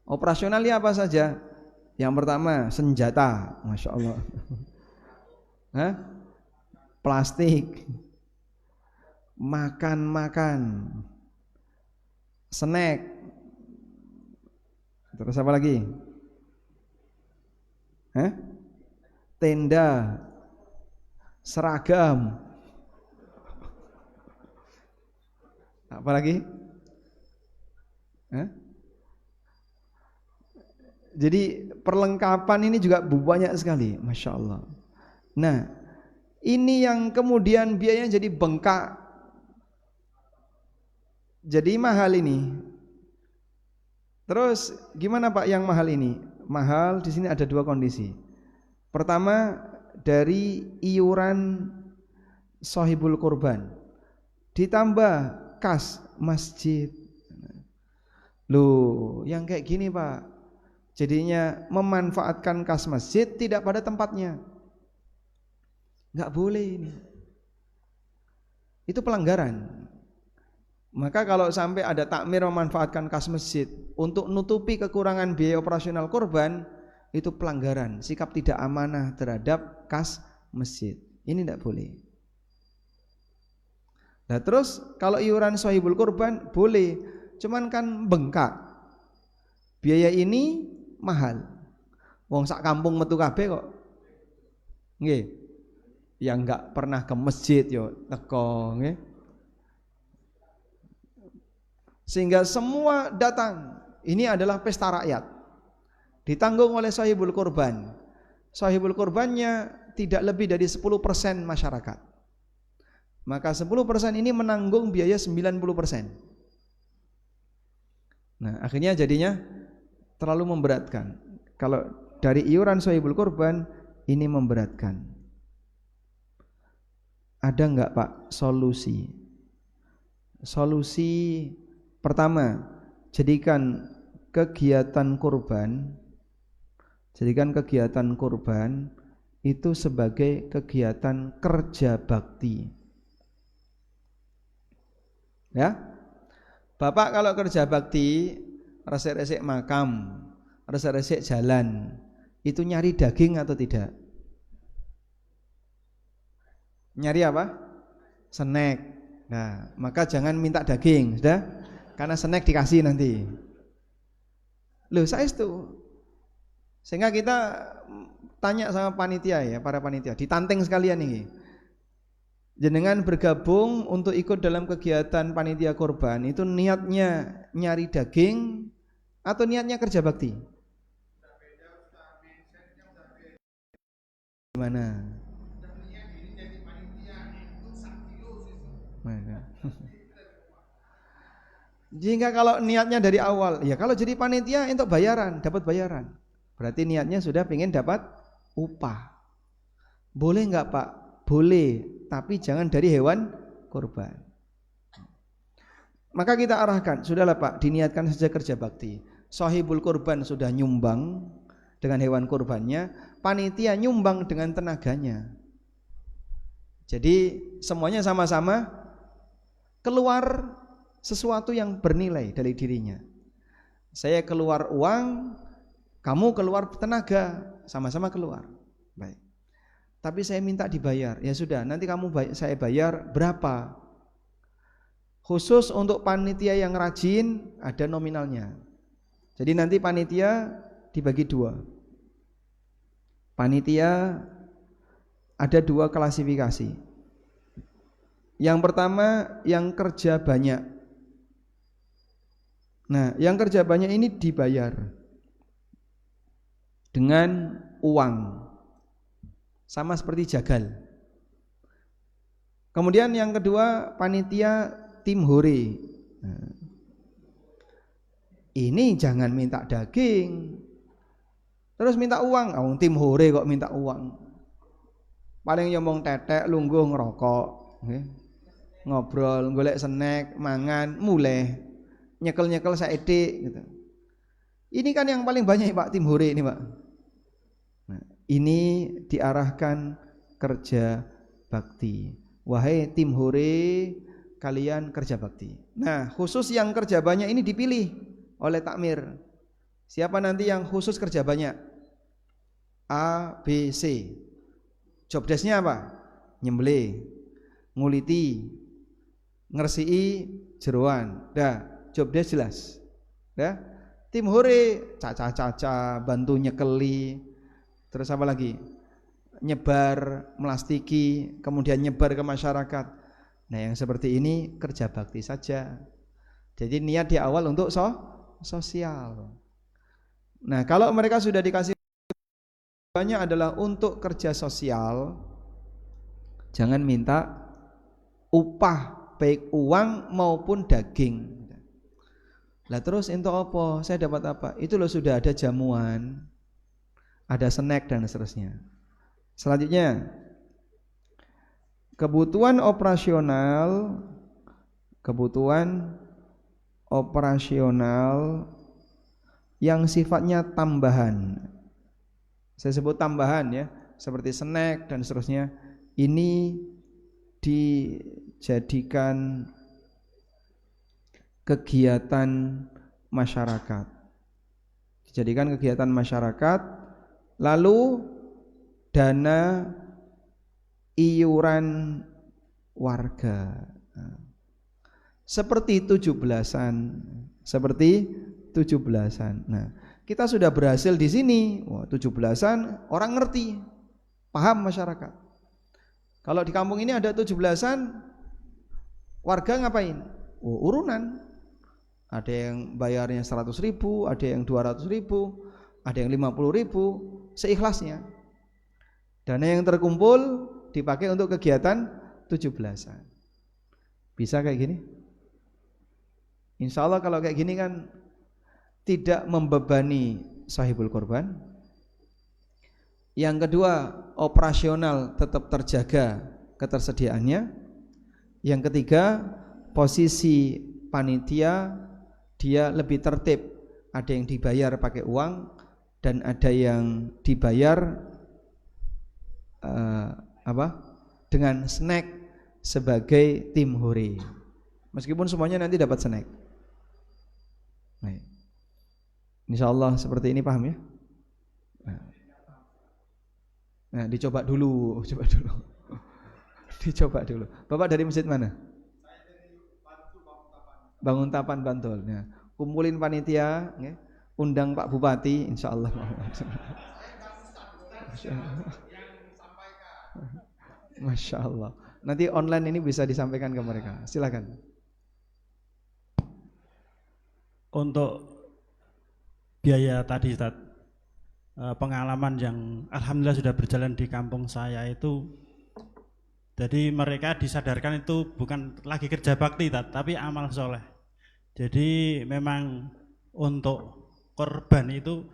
Operasionalnya apa saja? Yang pertama, senjata, Masya Allah. Hah? Plastik, makan, snack, terus apa lagi? Hah? Tenda, seragam, apa lagi? Hah? Jadi perlengkapan ini juga banyak sekali, Masya Allah. Nah, ini yang kemudian biayanya jadi bengkak, jadi mahal ini. Terus gimana Pak yang mahal ini? Mahal di sini ada dua kondisi. Pertama, dari iuran sahibul kurban ditambah kas masjid. Loh, yang kayak gini Pak, jadinya memanfaatkan kas masjid tidak pada tempatnya. Enggak boleh ini. Itu pelanggaran. Maka kalau sampai ada takmir memanfaatkan kas masjid untuk nutupi kekurangan biaya operasional kurban, itu pelanggaran, sikap tidak amanah terhadap kas masjid. Ini tidak boleh. Nah terus kalau iuran sahibul kurban boleh, cuman kan bengkak. Biaya ini mahal. Wong sak kampung metu kabeh kok. Nggih. Yang enggak pernah ke masjid yo teko, nggih. Sehingga semua datang. Ini adalah pesta rakyat. Ditanggung oleh sahibul kurban. Sahibul kurbannya tidak lebih dari 10% masyarakat. Maka 10% ini menanggung biaya 90%. Nah, akhirnya jadinya terlalu memberatkan. Kalau dari iuran sahibul kurban ini memberatkan. Ada enggak Pak solusi? Solusi pertama, jadikan kegiatan kurban itu sebagai kegiatan kerja bakti. Ya. Bapak kalau kerja bakti, resik-resik makam, resik-resik jalan, itu nyari daging atau tidak? Nyari apa? Snack. Nah, maka jangan minta daging, sudah? Karena snack dikasih nanti. Loh, saestu. Sehingga kita tanya sama panitia ya, para panitia, ditanteng sekalian nih. Jenengan bergabung untuk ikut dalam kegiatan panitia kurban, itu niatnya nyari daging atau niatnya kerja bakti? Gimana? Jika kalau niatnya dari awal, ya kalau jadi panitia untuk bayaran, dapat bayaran, berarti niatnya sudah pengen dapat upah. Boleh enggak Pak? Boleh, tapi jangan dari hewan kurban. Maka kita arahkan, sudahlah Pak, diniatkan saja kerja bakti. Sahibul kurban sudah nyumbang dengan hewan kurbannya, panitia nyumbang dengan tenaganya. Jadi semuanya sama-sama keluar sesuatu yang bernilai dari dirinya. Saya keluar uang, kamu keluar tenaga, sama-sama keluar. Baik. Tapi saya minta dibayar. Ya sudah, nanti saya bayar berapa? Khusus untuk panitia yang rajin ada nominalnya. Jadi nanti panitia dibagi dua. Panitia ada dua klasifikasi. Yang pertama yang kerja banyak. Nah, yang kerja banyak ini dibayar dengan uang. Sama seperti jagal. Kemudian yang kedua panitia tim hore. Nah, ini jangan minta daging, terus minta uang. Oh, tim hore kok minta uang. Paling nyomong tetek, lungguh ngerokok. ngobrol, golek snack, mangan, mulai nyekel-nyekel saedik gitu. Ini kan yang paling banyak Pak, tim hore ini Pak. Nah, ini diarahkan kerja bakti. Wahai tim hore, kalian kerja bakti. Nah, khusus yang kerja banyak ini dipilih oleh takmir. Siapa nanti yang khusus kerja banyak? A, B, C. Job desk-nya apa? Nyembelih, nguliti, ngersii jeroan. Dah, job desk jelas. Dah. Tim hore caca-caca, bantu nyekeli. Terus apa lagi? Nyebar, melastiki, kemudian nyebar ke masyarakat. Nah, yang seperti ini kerja bakti saja. Jadi niat di awal untuk sosial. Nah, kalau mereka sudah dikasih banyak adalah untuk kerja sosial, jangan minta upah baik uang maupun daging. Lah terus untuk apa? Saya dapat apa? Itu loh sudah ada jamuan, ada snack dan seterusnya. Selanjutnya, kebutuhan operasional yang sifatnya tambahan. Saya sebut tambahan ya, seperti snack dan seterusnya. Ini dijadikan kegiatan masyarakat. Lalu dana iuran warga. Seperti 17-an. Nah, kita sudah berhasil di sini. Wah, 17-an orang ngerti, paham masyarakat. Kalau di kampung ini ada 17-an, warga ngapain? Oh, urunan. Ada yang bayarnya 100.000, ada yang 200.000, ada yang 50.000, seikhlasnya. Dana yang terkumpul dipakai untuk kegiatan 17-an. Bisa kayak gini? Insya Allah kalau kayak gini kan tidak membebani sahibul korban. Yang kedua, operasional tetap terjaga ketersediaannya. Yang ketiga, posisi panitia dia lebih tertib. Ada yang dibayar pakai uang dan ada yang dibayar dengan snack sebagai tim hore. Meskipun semuanya nanti dapat snack. Baik. Insyaallah seperti ini, paham ya? Nah, dicoba dulu. Dicoba dulu. Bapak dari masjid mana? Saya dari Banguntapan Bantul. Nah, kumpulin panitia, undang Pak Bupati, insyaallah. Masya Allah. Nanti online ini bisa disampaikan ke mereka. Silakan. Untuk biaya tadi Ustaz, pengalaman yang alhamdulillah sudah berjalan di kampung saya itu, jadi mereka disadarkan itu bukan lagi kerja bakti tapi amal soleh. Jadi memang untuk korban itu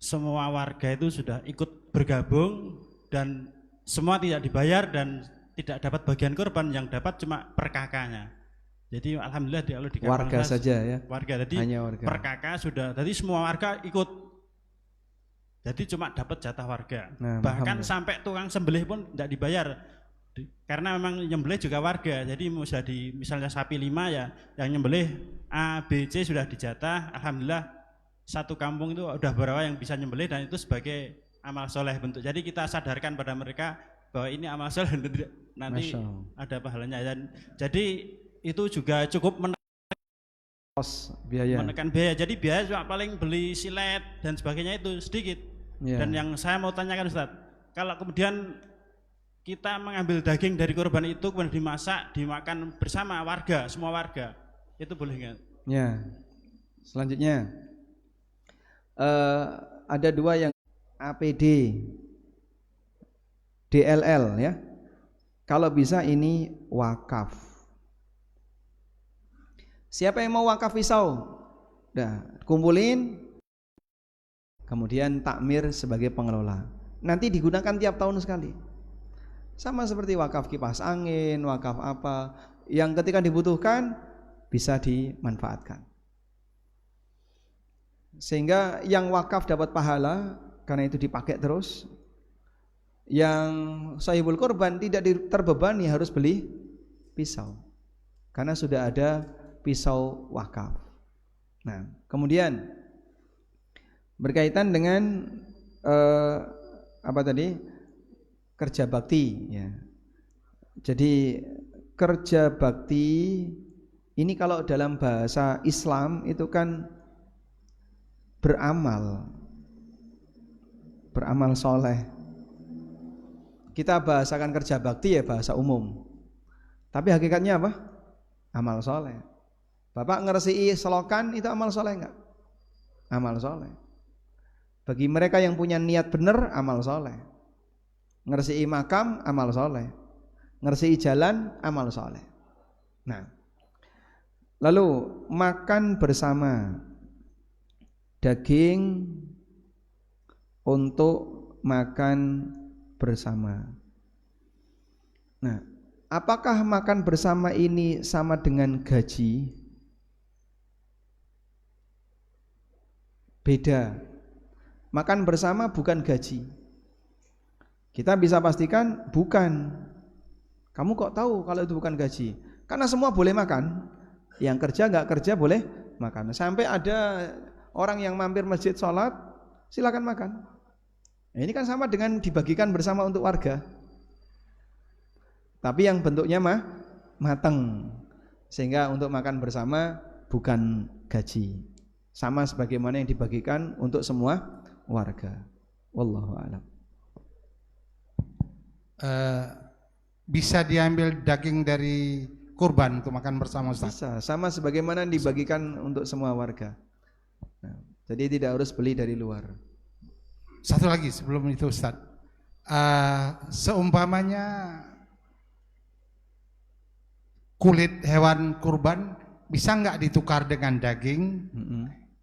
semua warga itu sudah ikut bergabung dan semua tidak dibayar dan tidak dapat bagian korban, yang dapat cuma per kakaknya. Jadi alhamdulillah kalau di warga saja ya. Warga, jadi hanya warga. Per kakak sudah, jadi semua warga ikut. Jadi cuma dapat jatah warga. Nah, bahkan sampai tukang sembelih pun tidak dibayar. Karena memang nyembelih juga warga. Jadi misalnya sapi 5 ya, yang nyembelih A, B, C sudah dijatah. Alhamdulillah satu kampung itu udah berapa yang bisa nyembelih dan itu sebagai amal soleh bentuk. Jadi kita sadarkan pada mereka bahwa ini amal soleh nanti ada pahalanya. Dan jadi itu juga cukup menekan biaya. Jadi biaya cuma paling beli silet dan sebagainya itu sedikit. Dan yang saya mau tanyakan Ustaz, kalau kemudian kita mengambil daging dari korban itu kemudian dimasak, dimakan bersama warga, semua warga, itu boleh nggak? Ya. Selanjutnya ada dua yang APD, DLL ya. Kalau bisa ini wakaf. Siapa yang mau wakaf pisau? Dah, kumpulin. Kemudian takmir sebagai pengelola. Nanti digunakan tiap tahun sekali. Sama seperti wakaf kipas angin, wakaf apa, yang ketika dibutuhkan bisa dimanfaatkan. Sehingga yang wakaf dapat pahala karena itu dipakai terus. Yang sahibul korban tidak terbebani harus beli pisau karena sudah ada pisau wakaf. Nah, kemudian berkaitan dengan apa tadi? Kerja bakti ya. Jadi kerja bakti ini kalau dalam bahasa Islam itu kan beramal soleh. Kita bahasakan kerja bakti ya bahasa umum. Tapi hakikatnya apa? Amal soleh. Bapak ngeresiki selokan itu amal soleh enggak? Amal soleh. Bagi mereka yang punya niat benar, amal soleh. Ngeresiki makam, amal soleh. Ngeresiki jalan, amal soleh. Nah, lalu makan bersama, daging untuk makan bersama. Nah, apakah makan bersama ini sama dengan gaji? Beda. Makan bersama bukan gaji. Kita bisa pastikan bukan. Kamu kok tahu kalau itu bukan gaji? Karena semua boleh makan. Yang kerja nggak kerja boleh makan. Sampai ada orang yang mampir masjid sholat, silakan makan. Nah, ini kan sama dengan dibagikan bersama untuk warga. Tapi yang bentuknya mateng. Sehingga untuk makan bersama bukan gaji. Sama sebagaimana yang dibagikan untuk semua warga. Wallahu a'lam. Bisa diambil daging dari kurban untuk makan bersama, Ustaz? Bisa, sama sebagaimana yang dibagikan untuk semua warga. Nah, jadi tidak harus beli dari luar. Satu lagi sebelum itu, Ustaz. Seumpamanya kulit hewan kurban bisa nggak ditukar dengan daging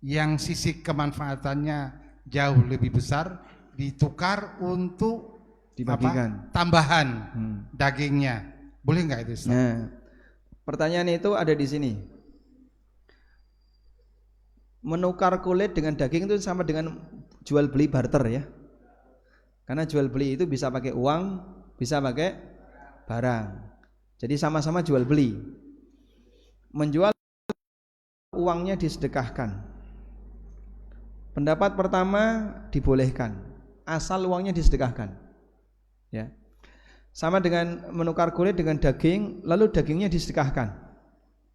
yang sisi kemanfaatannya jauh lebih besar, ditukar untuk dibagikan tambahan dagingnya, boleh nggak itu, Ustaz? Nah, pertanyaan itu ada di sini. Menukar kulit dengan daging itu sama dengan jual beli barter ya. Karena jual beli itu bisa pakai uang, bisa pakai barang. Jadi sama-sama jual beli. Menjual uangnya disedekahkan. Pendapat pertama dibolehkan, asal uangnya disedekahkan. Ya. Sama dengan menukar kulit dengan daging, lalu dagingnya disedekahkan.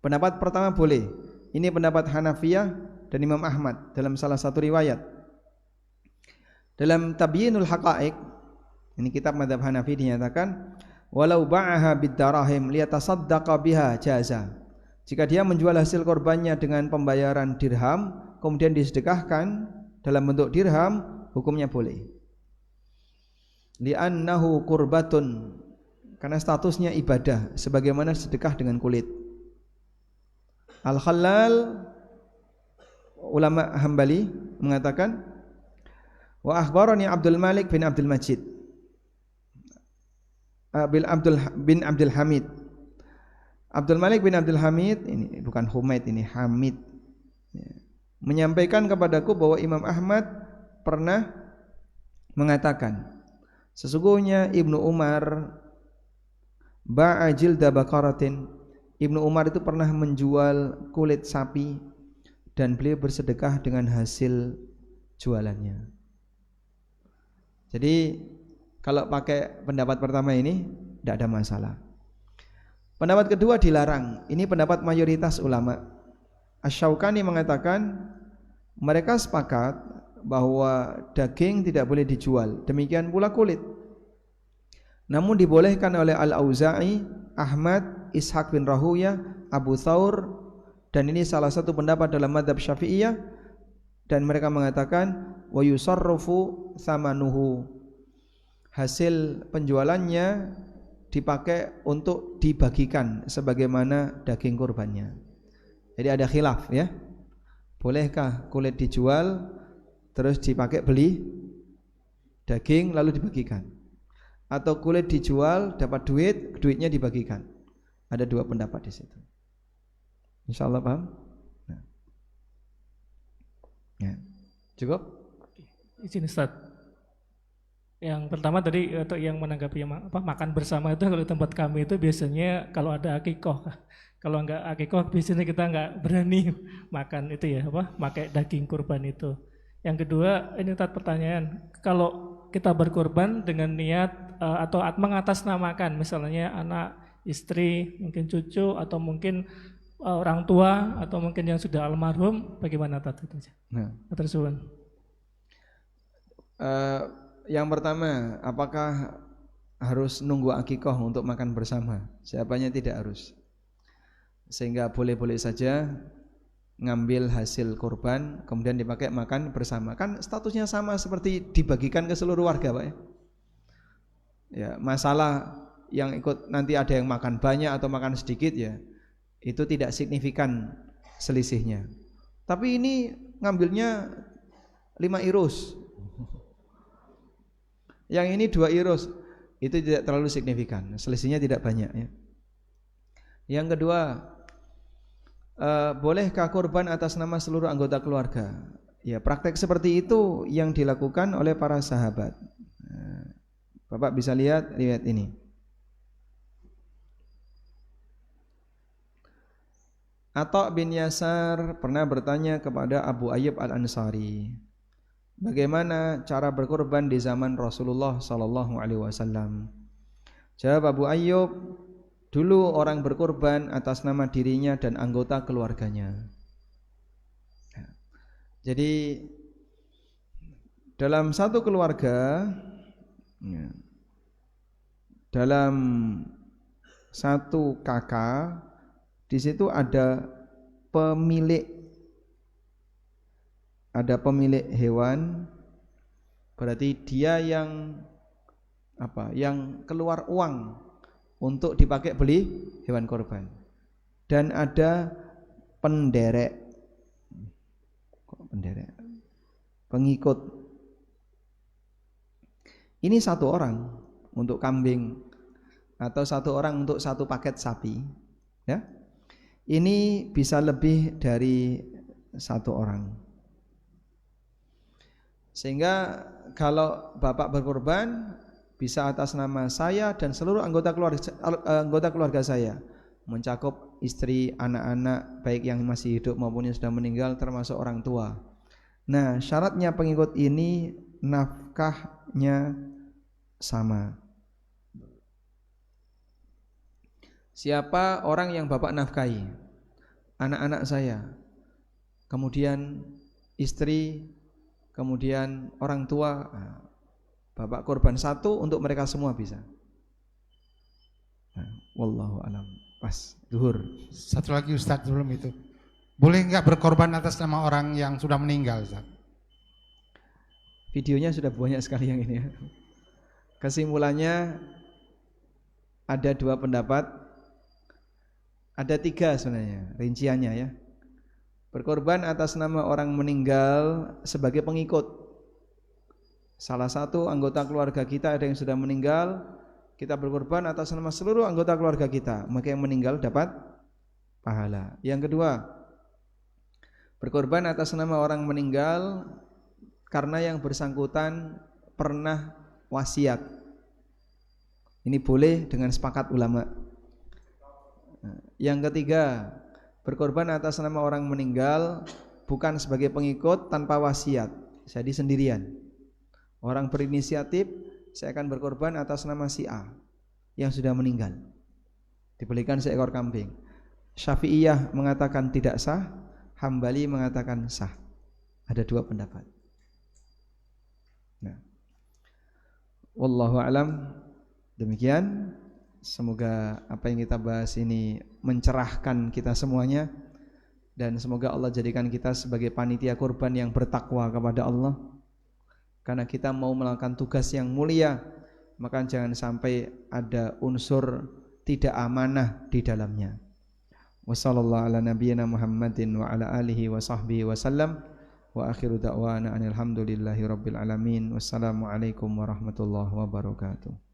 Pendapat pertama boleh. Ini pendapat Hanafiyah dan Imam Ahmad dalam salah satu riwayat. Dalam Tabyinul Haqa'iq, ini kitab mazhab Hanafi, dinyatakan walau ba'aha bid-darahim liyatasaddaqa biha jaza. Jika dia menjual hasil korbannya dengan pembayaran dirham kemudian disedekahkan dalam bentuk dirham, hukumnya boleh. Li'annahu qurbatun, karena statusnya ibadah sebagaimana sedekah dengan kulit. Al-Khallal, ulama Hambali, mengatakan wa akhbarani Abdul Malik bin Abdul Majid bin Abdul Hamid. Abdul Malik bin Abdul Hamid, ini bukan Humaid, ini Hamid, menyampaikan kepadaku bahwa Imam Ahmad pernah mengatakan sesungguhnya Ibnu Umar ba'a jilda baqaratin. Ibnu Umar itu pernah menjual kulit sapi dan beliau bersedekah dengan hasil jualannya. Jadi kalau pakai pendapat pertama ini tidak ada masalah. Pendapat kedua dilarang. Ini pendapat mayoritas ulama. Asy-Syaukani mengatakan mereka sepakat bahwa daging tidak boleh dijual, demikian pula kulit. Namun dibolehkan oleh Al-Auza'i, Ahmad, Ishaq bin Rahuyah, Abu Thawr, dan ini salah satu pendapat dalam mazhab Syafi'iyah, dan mereka mengatakan wa yusarrufu thamanuhu, hasil penjualannya dipakai untuk dibagikan sebagaimana daging kurbannya. Jadi ada khilaf ya. Bolehkah kulit dijual terus dipakai beli daging lalu dibagikan, atau kulit dijual dapat duit, duitnya dibagikan. Ada dua pendapat di situ. Insyaallah paham? Nah. Ya. Cukup? Izin Ustaz. Yang pertama tadi untuk yang menanggapi makan bersama itu, kalau di tempat kami itu biasanya kalau ada akikoh. Kalau enggak akikoh biasanya kita enggak berani makan itu ya, pakai daging kurban itu. Yang kedua, ini Ustaz pertanyaan, kalau kita berkurban dengan niat atau mengatasnamakan misalnya anak, istri, mungkin cucu atau mungkin orang tua atau mungkin yang sudah almarhum, bagaimana Ustaz itu aja? Nah. Terus Yang pertama, apakah harus nunggu akikoh untuk makan bersama? Jawabannya tidak harus. Sehingga boleh-boleh saja ngambil hasil kurban kemudian dipakai makan bersama. Kan statusnya sama seperti dibagikan ke seluruh warga, Pak ya. Ya, masalah yang ikut nanti ada yang makan banyak atau makan sedikit ya, itu tidak signifikan selisihnya. Tapi ini ngambilnya 5 irus. Yang ini 2 irus, itu tidak terlalu signifikan, selisihnya tidak banyak ya. Yang kedua, bolehkah kurban atas nama seluruh anggota keluarga? Ya, praktek seperti itu yang dilakukan oleh para sahabat. Bapak bisa lihat ini. Atha bin Yasar pernah bertanya kepada Abu Ayyub Al-Ansari, bagaimana cara berkorban di zaman Rasulullah sallallahu alaihi wasallam? Jawab Abu Ayyub, dulu orang berkorban atas nama dirinya dan anggota keluarganya. Jadi dalam satu keluarga, dalam satu kakak, di situ ada pemilik hewan, berarti dia yang keluar uang untuk dipakai beli hewan korban. Dan ada pengikut. Ini 1 orang untuk kambing atau 1 orang untuk 1 paket sapi, ya. Ini bisa lebih dari 1 orang. Sehingga kalau Bapak berkorban bisa atas nama saya dan seluruh anggota keluarga saya, mencakup istri, anak-anak, baik yang masih hidup maupun yang sudah meninggal, termasuk orang tua. Nah, syaratnya pengikut ini nafkahnya sama. Siapa orang yang Bapak nafkahi? Anak-anak saya, kemudian istri, kemudian orang tua. Bapak korban 1 untuk mereka semua bisa. Wallahu alam. Pas zuhur. Satu lagi Ustaz sebelum itu, boleh enggak berkorban atas nama orang yang sudah meninggal, Ustaz? Videonya sudah banyak sekali yang ini ya. Kesimpulannya ada 2 pendapat. Ada 3 sebenarnya rinciannya ya. Berkorban atas nama orang meninggal sebagai pengikut. Salah satu anggota keluarga kita ada yang sudah meninggal, kita berkorban atas nama seluruh anggota keluarga kita, maka yang meninggal dapat pahala. Yang kedua, berkorban atas nama orang meninggal karena yang bersangkutan pernah wasiat. Ini boleh dengan sepakat ulama. Yang ketiga, berkorban atas nama orang meninggal bukan sebagai pengikut tanpa wasiat, jadi sendirian. Orang berinisiatif, saya akan berkorban atas nama si A yang sudah meninggal, dibelikan seekor kambing. Syafi'iyah mengatakan tidak sah, Hambali mengatakan sah. Ada 2 pendapat. Nah, wallahu alam. Demikian. Semoga apa yang kita bahas ini mencerahkan kita semuanya, dan semoga Allah jadikan kita sebagai panitia kurban yang bertakwa kepada Allah. Karena kita mau melakukan tugas yang mulia, maka jangan sampai ada unsur tidak amanah di dalamnya. Wassallallahu ala nabiyyina Muhammadin wa ala alihi wa sahbihi wasallam. Wa akhiru da'wana anil hamdulillahi rabbil alamin. Wassalamualaikum warahmatullahi wabarakatuh.